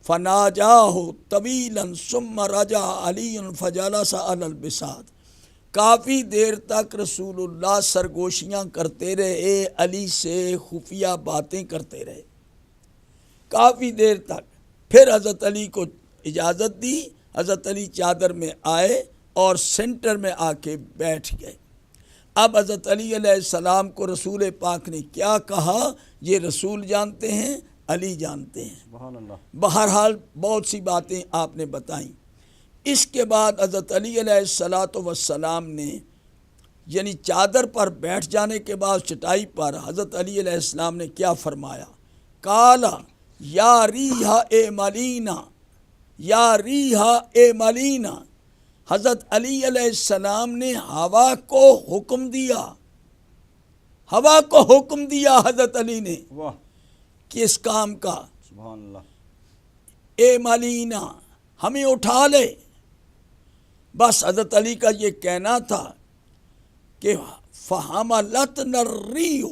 فناجاہ طویلا ثم رجع علی فجلس علی البساط، کافی دیر تک رسول اللہ سرگوشیاں کرتے رہے، علی سے خفیہ باتیں کرتے رہے کافی دیر تک۔ پھر حضرت علی کو اجازت دی، حضرت علی چادر میں آئے اور سینٹر میں آ کے بیٹھ گئے۔ اب حضرت علی علیہ السلام کو رسول پاک نے کیا کہا یہ رسول جانتے ہیں، علی جانتے ہیں۔ سبحان اللہ۔ بہرحال بہت سی باتیں آپ نے بتائیں۔ اس کے بعد حضرت علی علیہ السلام نے یعنی چادر پر بیٹھ جانے کے بعد چٹائی پر حضرت علی علیہ السلام نے کیا فرمایا؟ قالا یا ریح اے ملینا، یا ریح اے ملینا، حضرت علی علیہ السلام نے ہوا کو حکم دیا، ہوا کو حکم دیا حضرت علی نے واہ کس کام کا؟ سبحان اللہ۔ اے ملینا، ہمیں اٹھا لے۔ بس حضرت علی کا یہ کہنا تھا کہ فحملتنا الریح،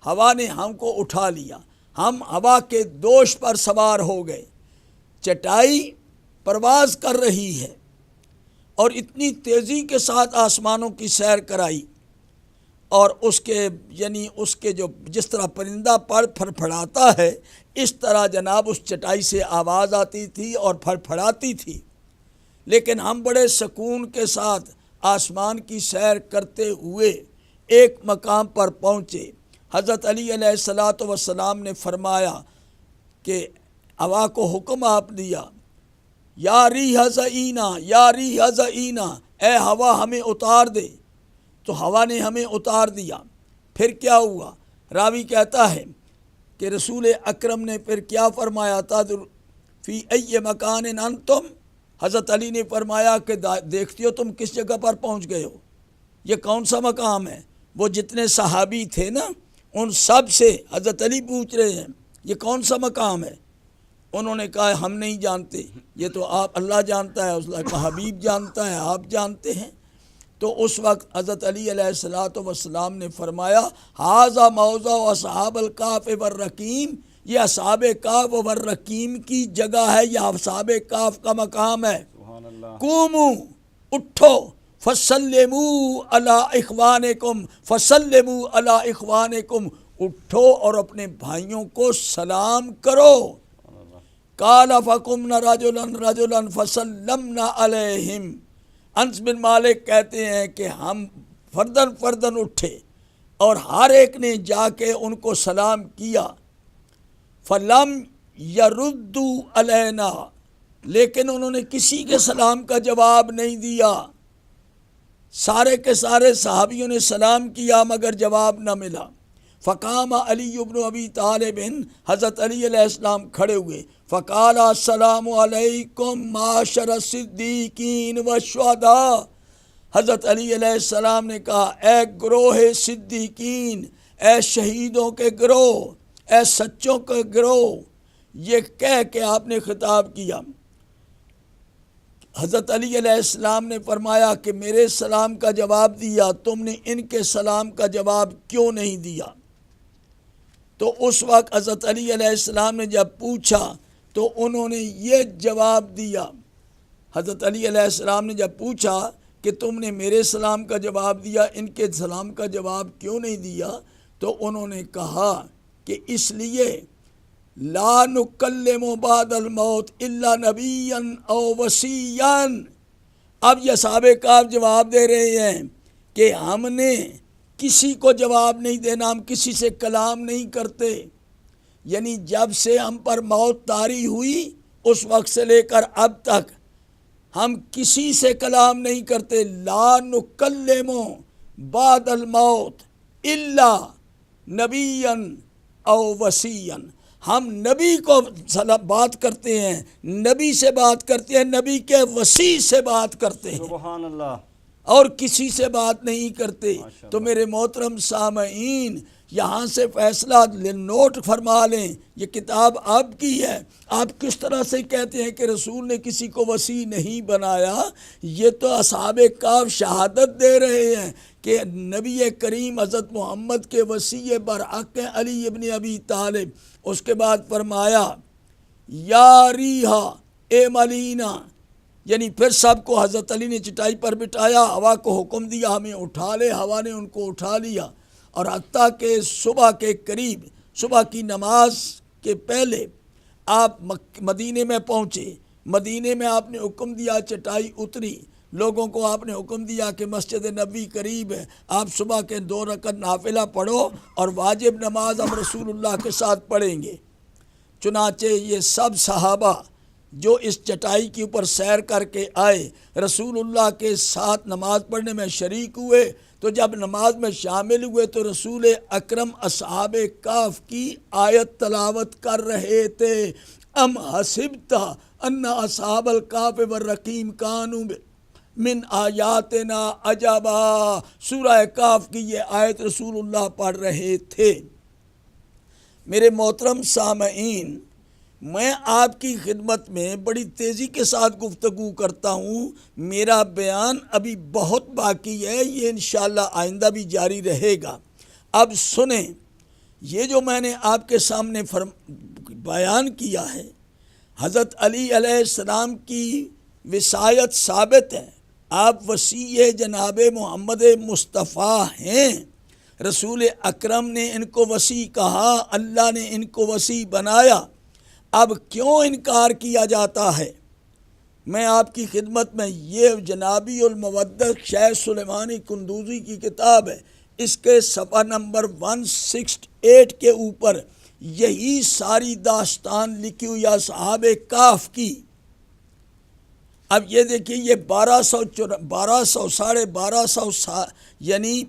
ہوا نے ہم کو اٹھا لیا، ہم ہوا کے دوش پر سوار ہو گئے۔ چٹائی پرواز کر رہی ہے اور اتنی تیزی کے ساتھ آسمانوں کی سیر کرائی، اور اس کے جو جس طرح پرندہ پر پھڑپھڑاتا ہے اس طرح جناب اس چٹائی سے آواز آتی تھی اور پھڑپھڑاتی تھی، لیکن ہم بڑے سکون کے ساتھ آسمان کی سیر کرتے ہوئے ایک مقام پر پہنچے۔ حضرت علی علیہ السلام نے فرمایا کہ ہوا کو حکم آپ دیا، یا ریح زئینا، یا ریح زئینا، اے ہوا ہمیں اتار دے۔ تو ہوا نے ہمیں اتار دیا۔ پھر کیا ہوا؟ راوی کہتا ہے کہ رسول اکرم نے پھر کیا فرمایا تھا؟ فی ای مکان انتم، حضرت علی نے فرمایا کہ دیکھتی ہو تم کس جگہ پر پہنچ گئے ہو، یہ کون سا مقام ہے؟ وہ جتنے صحابی تھے نا ان سب سے حضرت علی پوچھ رہے ہیں یہ کون سا مقام ہے؟ انہوں نے کہا ہم نہیں جانتے، یہ تو آپ اللہ جانتا ہے، اللہ کا حبیب جانتا ہے، آپ جانتے ہیں۔ تو اس وقت حضرت علی علیہ السلام نے فرمایا ھذا موضع اصحاب الکہف والرقیم، یہ اصحاب کہف والرقیم کی جگہ ہے، یہ اصحاب کہف کا مقام ہے۔ سبحان اللہ۔ قوموا، اٹھو، فسلموا علی اخوانکم، فسلموا علی اخوانکم، اٹھو اور اپنے بھائیوں کو سلام کرو۔ قال فقمنا رجلا رجلا فسلمنا علیہم، انس بن مالک کہتے ہیں کہ ہم فردن فردن اٹھے اور ہر ایک نے جا کے ان کو سلام کیا۔ فلم یردوا علینا، لیکن انہوں نے کسی کے سلام کا جواب نہیں دیا۔ سارے کے سارے صحابیوں نے سلام کیا مگر جواب نہ ملا۔ فقام علی بن ابی طالب، حضرت علی علیہ السلام کھڑے ہوئے، فقال السلام علیکم معاشر الصدیقین والشہداء۔ حضرت علی علیہ السلام نے کہا، اے گروہ صدیقین، اے شہیدوں کے گروہ، اے سچوں کے گروہ، یہ کہہ کے آپ نے خطاب کیا۔ حضرت علی علیہ السلام نے فرمایا کہ میرے سلام کا جواب دیا، تم نے ان کے سلام کا جواب کیوں نہیں دیا؟ تو اس وقت حضرت علی علیہ السلام نے جب پوچھا تو انہوں نے یہ جواب دیا۔ حضرت علی علیہ السلام نے جب پوچھا کہ تم نے میرے سلام کا جواب دیا، ان کے سلام کا جواب کیوں نہیں دیا؟ تو انہوں نے کہا کہ اس لیے لا نکلم بعد الموت الا نبیا او وصیا۔ اب یہ اصحاب کہف جواب دے رہے ہیں کہ ہم نے کسی کو جواب نہیں دینا، ہم کسی سے کلام نہیں کرتے، یعنی جب سے ہم پر موت طاری ہوئی اس وقت سے لے کر اب تک ہم کسی سے کلام نہیں کرتے۔ لا نکلم بعد الموت الا نبیا او وصیا، ہم نبی کو بات کرتے ہیں، نبی سے بات کرتے ہیں، نبی کے وصی سے بات کرتے ہیں، سبحان اللہ، اور کسی سے بات نہیں کرتے۔ تو میرے محترم سامعین، یہاں سے فیصلہ نوٹ فرما لیں، یہ کتاب آپ کی ہے۔ آپ کس طرح سے کہتے ہیں کہ رسول نے کسی کو وصی نہیں بنایا؟ یہ تو اصحاب کہف شہادت دے رہے ہیں کہ نبی کریم حضرت محمد کے وصی برحق علی ابن ابی طالب۔ اس کے بعد فرمایا یا ریحا اے ملینا، یعنی پھر سب کو حضرت علی نے چٹائی پر بٹھایا، ہوا کو حکم دیا ہمیں اٹھا لے، ہوا نے ان کو اٹھا لیا، اور حتیٰ کہ صبح کے قریب، صبح کی نماز کے پہلے آپ مدینے میں پہنچے۔ مدینے میں آپ نے حکم دیا، چٹائی اتری، لوگوں کو آپ نے حکم دیا کہ مسجد نبوی قریب ہے، آپ صبح کے 2 رکعت نافلہ پڑھو اور واجب نماز ہم رسول اللہ کے ساتھ پڑھیں گے۔ چنانچہ یہ سب صحابہ جو اس چٹائی کے اوپر سیر کر کے آئے، رسول اللہ کے ساتھ نماز پڑھنے میں شریک ہوئے۔ تو جب نماز میں شامل ہوئے تو رسول اکرم اصحاب کہف کی آیت تلاوت کر رہے تھے، ام حسبت ان اصحاب الکہف والرقیم کانوا من آیاتنا عجبا۔ سورہ کہف کی یہ آیت رسول اللہ پڑھ رہے تھے۔ میرے محترم سامعین، میں آپ کی خدمت میں بڑی تیزی کے ساتھ گفتگو کرتا ہوں، میرا بیان ابھی بہت باقی ہے، یہ انشاءاللہ آئندہ بھی جاری رہے گا۔ اب سنیں، یہ جو میں نے آپ کے سامنے بیان کیا ہے، حضرت علی علیہ السلام کی وصایت ثابت ہے، آپ وصی جناب محمد مصطفیٰ ہیں، رسول اکرم نے ان کو وصی کہا، اللہ نے ان کو وصی بنایا، اب کیوں انکار کیا جاتا ہے؟ میں آپ کی خدمت میں، یہ جنابی المودت شیخ سلیمانی قندوزی کی کتاب ہے، اس کے صفحہ نمبر 168 کے اوپر یہی ساری داستان لکھی ہوئی اصحاب کہف کی۔ اب یہ دیکھیے، یہ 1294 یعنی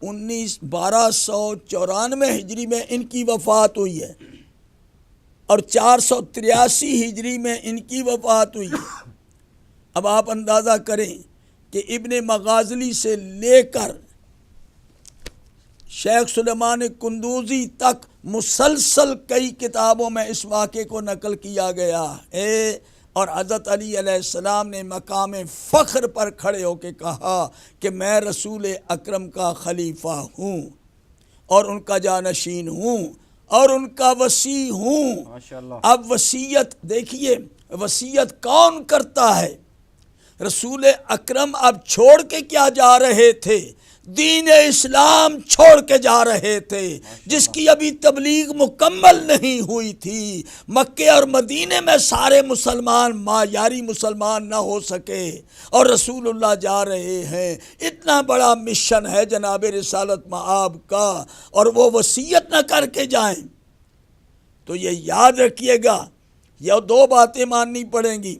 1294 ہجری میں ان کی وفات ہوئی ہے، اور 483 ہجری میں ان کی وفات ہوئی ہے۔ اب آپ اندازہ کریں کہ ابن مغازلی سے لے کر شیخ سلیمان قندوزی تک مسلسل کئی کتابوں میں اس واقعے کو نقل کیا گیا ہے، اور حضرت علی علیہ السلام نے مقام فخر پر کھڑے ہو کے کہا کہ میں رسول اکرم کا خلیفہ ہوں اور ان کا جانشین ہوں، اور ان کا وصی ہوں۔ ماشاءاللہ۔ اب وصیت دیکھیے، وصیت کون کرتا ہے؟ رسول اکرم اب چھوڑ کے کیا جا رہے تھے؟ دین اسلام چھوڑ کے جا رہے تھے، جس کی ابھی تبلیغ مکمل نہیں ہوئی تھی۔ مکے اور مدینے میں سارے مسلمان معیاری مسلمان نہ ہو سکے، اور رسول اللہ جا رہے ہیں۔ اتنا بڑا مشن ہے جناب رسالت مآب کا، اور وہ وصیت نہ کر کے جائیں۔ تو یہ یاد رکھیے گا، یہ دو باتیں ماننی پڑیں گی،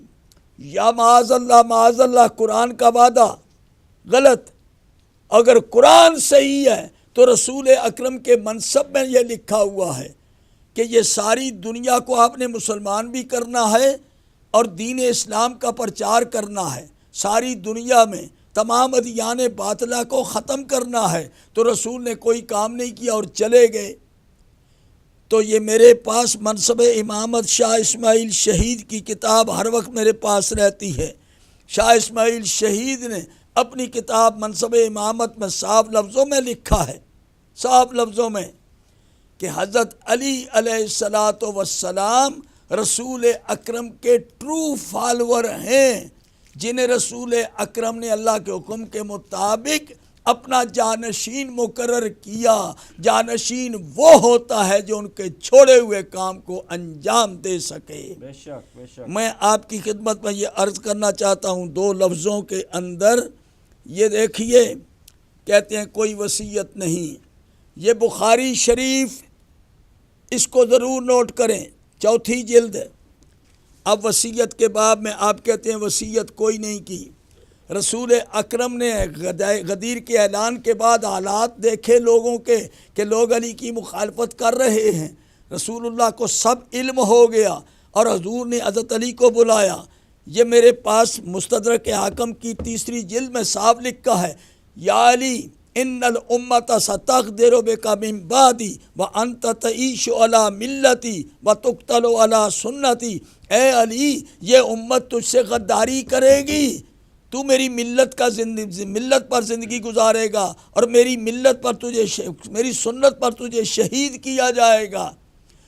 یا معاذ اللہ قرآن کا وعدہ غلط، اگر قرآن صحیح ہے تو رسول اکرم کے منصب میں یہ لکھا ہوا ہے کہ یہ ساری دنیا کو آپ نے مسلمان بھی کرنا ہے اور دین اسلام کا پرچار کرنا ہے، ساری دنیا میں تمام ادیان باطلہ کو ختم کرنا ہے۔ تو رسول نے کوئی کام نہیں کیا اور چلے گئے۔ تو یہ میرے پاس منصب امامت شاہ اسماعیل شہید کی کتاب ہر وقت میرے پاس رہتی ہے۔ شاہ اسماعیل شہید نے اپنی کتاب منصب امامت میں صاف لفظوں میں لکھا ہے، صاف لفظوں میں، کہ حضرت علی علیہ السلام رسول اکرم کے ٹرو فالور ہیں، جنہیں رسول اکرم نے اللہ کے حکم کے مطابق اپنا جانشین مقرر کیا۔ جانشین وہ ہوتا ہے جو ان کے چھوڑے ہوئے کام کو انجام دے سکے۔ بے شک بے شک۔ میں آپ کی خدمت میں یہ عرض کرنا چاہتا ہوں دو لفظوں کے اندر، یہ دیکھیے، کہتے ہیں کوئی وصیت نہیں، یہ بخاری شریف، اس کو ضرور نوٹ کریں، 4 جلد ہے۔ اب وصیت کے باب میں آپ کہتے ہیں وصیت کوئی نہیں کی۔ رسول اکرم نے غدیر کے اعلان کے بعد حالات دیکھے لوگوں کے کہ لوگ علی کی مخالفت کر رہے ہیں، رسول اللہ کو سب علم ہو گیا، اور حضور نے حضرت علی کو بلایا۔ یہ میرے پاس مستدرک حاکم کی 3 جلد میں صاف لکھا ہے، یا علی ان الامت ستقدر بک من بعدی وانت تعیش علی ملتی وتقتل علی سنتی۔ اے علی، یہ امت تجھ سے غداری کرے گی، تو میری ملت پر زندگی گزارے گا، اور میری ملت پر میری سنت پر تجھے شہید کیا جائے گا۔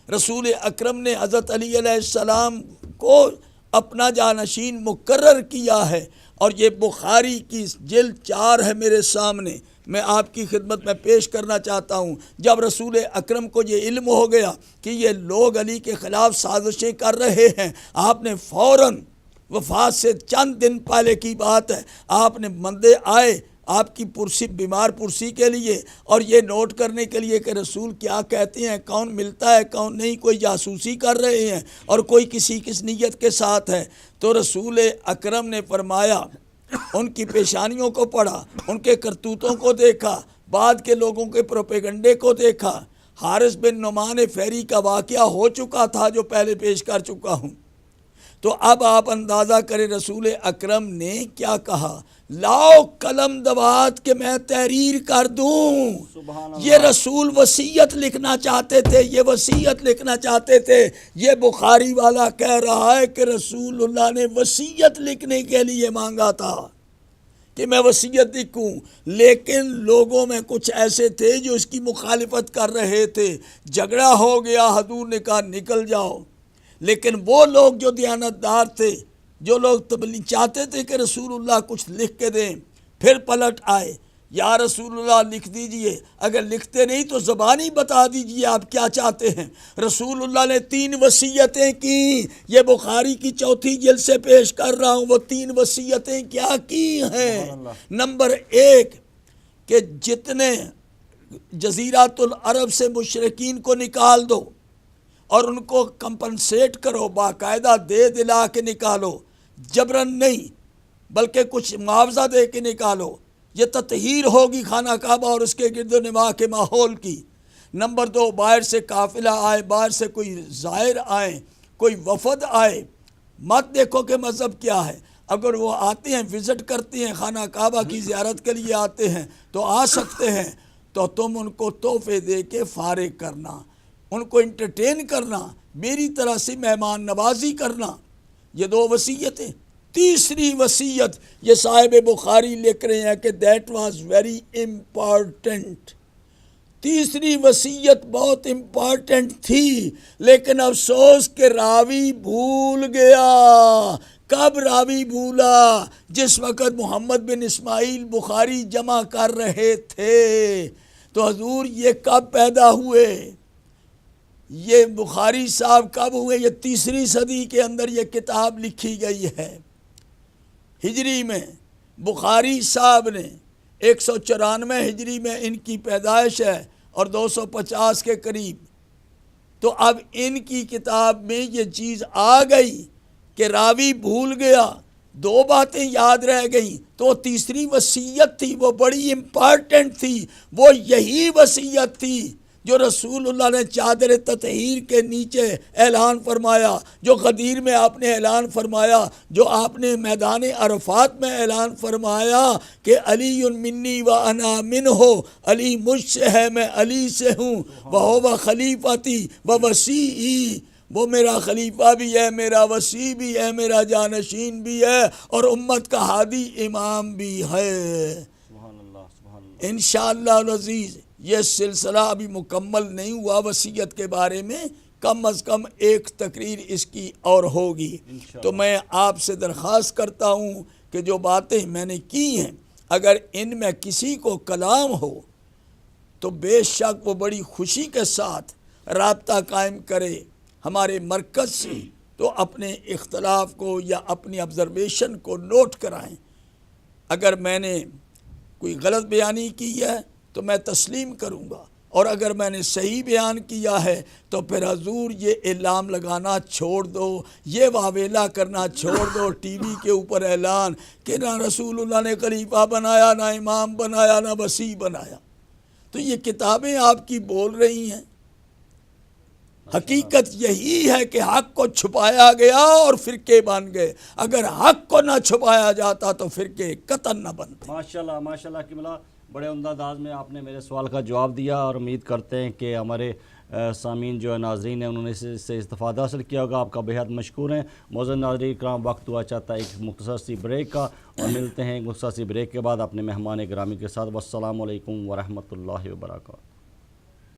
رسول اکرم نے حضرت علی علیہ السلام کو اپنا جانشین مقرر کیا ہے، اور یہ بخاری کی جلد 4 ہے میرے سامنے، میں آپ کی خدمت میں پیش کرنا چاہتا ہوں۔ جب رسول اکرم کو یہ علم ہو گیا کہ یہ لوگ علی کے خلاف سازشیں کر رہے ہیں، آپ نے فوراً، وفات سے چند دن پہلے کی بات ہے، آپ نے بندے آئے آپ کی بیمار پرسی کے لیے، اور یہ نوٹ کرنے کے لیے کہ رسول کیا کہتے ہیں، کون ملتا ہے کون نہیں، کوئی جاسوسی کر رہے ہیں اور کوئی کس نیت کے ساتھ ہے۔ تو رسول اکرم نے فرمایا، ان کی پیشانیوں کو پڑھا، ان کے کرتوتوں کو دیکھا، بعد کے لوگوں کے پروپیگنڈے کو دیکھا۔ حارث بن نعمان فہری کا واقعہ ہو چکا تھا جو پہلے پیش کر چکا ہوں۔ تو اب آپ اندازہ کریں رسول اکرم نے کیا کہا، لاؤ قلم دوات کہ میں تحریر کر دوں۔ سبحان اللہ۔ یہ رسول وصیت لکھنا چاہتے تھے، یہ وصیت لکھنا چاہتے تھے۔ یہ بخاری والا کہہ رہا ہے کہ رسول اللہ نے وصیت لکھنے کے لیے مانگا تھا کہ میں وصیت لکھوں، لیکن لوگوں میں کچھ ایسے تھے جو اس کی مخالفت کر رہے تھے، جھگڑا ہو گیا، حضور نے کہا نکل جاؤ۔ لیکن وہ لوگ جو دیانتدار تھے، جو لوگ تبلیغ چاہتے تھے کہ رسول اللہ کچھ لکھ کے دیں، پھر پلٹ آئے، یا رسول اللہ لکھ دیجئے، اگر لکھتے نہیں تو زبانی بتا دیجئے آپ کیا چاہتے ہیں۔ رسول اللہ نے 3 وصیتیں کی، یہ بخاری کی 4 جلد سے پیش کر رہا ہوں۔ وہ 3 وصیتیں کیا کی ہیں؟ نمبر 1 کہ جتنے جزیرات العرب سے مشرکین کو نکال دو اور ان کو کمپنسیٹ کرو، باقاعدہ دے دلا کے نکالو، جبرن نہیں بلکہ کچھ معاوضہ دے کے نکالو۔ یہ تطہیر ہوگی خانہ کعبہ اور اس کے گرد و نواح کے ماحول کی۔ نمبر 2، باہر سے قافلہ آئے، باہر سے کوئی زائر آئے، کوئی وفد آئے، مت دیکھو کہ مذہب کیا ہے، اگر وہ آتے ہیں وزٹ کرتے ہیں خانہ کعبہ کی زیارت کے لیے آتے ہیں تو آ سکتے ہیں، تو تم ان کو تحفے دے کے فارغ کرنا، ان کو انٹرٹین کرنا، میری طرح سے مہمان نوازی کرنا۔ یہ 2 وصیتیں۔ تیسری وصیت یہ صاحب بخاری لکھ رہے ہیں کہ دیٹ واز ویری امپورٹنٹ۔ تیسری وصیت بہت امپارٹنٹ تھی، لیکن افسوس کہ راوی بھول گیا۔ کب راوی بھولا؟ جس وقت محمد بن اسماعیل بخاری جمع کر رہے تھے۔ تو حضور یہ کب پیدا ہوئے؟ یہ بخاری صاحب کب ہوئے؟ یہ 3 صدی کے اندر یہ کتاب لکھی گئی ہے ہجری میں۔ بخاری صاحب نے 194 ہجری میں ان کی پیدائش ہے اور 250 کے قریب۔ تو اب ان کی کتاب میں یہ چیز آ گئی کہ راوی بھول گیا، 2 باتیں یاد رہ گئیں، تو 3 وصیت تھی، وہ بڑی امپارٹنٹ تھی۔ وہ یہی وصیت تھی جو رسول اللہ نے چادر تطہیر کے نیچے اعلان فرمایا، جو غدیر میں آپ نے اعلان فرمایا، جو آپ نے میدان عرفات میں اعلان فرمایا کہ علی منی و انا منہ، علی مجھ سے ہے میں علی سے ہوں، وہو خلیفتی و وصیئی، وہ میرا خلیفہ بھی ہے، میرا وصی بھی ہے، میرا جانشین بھی ہے، اور امت کا ہادی امام بھی ہے۔ سبحان اللہ، سبحان اللہ۔ انشاءاللہ العزیز یہ سلسلہ ابھی مکمل نہیں hua وصیت کے بارے میں، کم از کم ایک تقریر اس کی اور ہوگی۔ تو میں آپ سے درخواست کرتا ہوں کہ جو باتیں میں نے کی ہیں، اگر ان میں کسی کو کلام ہو تو بے شک وہ بڑی خوشی کے ساتھ رابطہ قائم کرے ہمارے مرکز سے، تو اپنے اختلاف کو یا اپنی آبزرویشن کو نوٹ کرائیں۔ اگر میں نے کوئی غلط بیانی کی ہے تو میں تسلیم کروں گا، اور اگر میں نے صحیح بیان کیا ہے تو پھر حضور یہ اعلام لگانا چھوڑ دو، یہ واویلا کرنا چھوڑ دو، ٹی وی کے اوپر اعلان کہ نہ رسول اللہ نے خلیفہ بنایا، نہ امام بنایا، نہ وصی بنایا۔ تو یہ کتابیں آپ کی بول رہی ہیں۔ حقیقت یہی ہے کہ حق کو چھپایا گیا اور فرقے بن گئے۔ اگر حق کو نہ چھپایا جاتا تو فرقے قطعاً نہ بنتے۔ ماشاءاللہ، ماشاءاللہ کی ملا، بڑے عمدہ انداز میں آپ نے میرے سوال کا جواب دیا، اور امید کرتے ہیں کہ ہمارے سامعین جو ہے ناظرین ہیں انہوں نے اس سے استفادہ حاصل کیا ہوگا۔ آپ کا بہت مشکور ہیں معزز ناظرین کرام۔ وقت ہوا چاہتا ہے ایک مختصر سی بریک کا، اور ملتے ہیں ایک مختصر سی بریک کے بعد اپنے مہمان گرامی کے ساتھ۔ والسلام علیکم ورحمۃ اللہ وبرکاتہ۔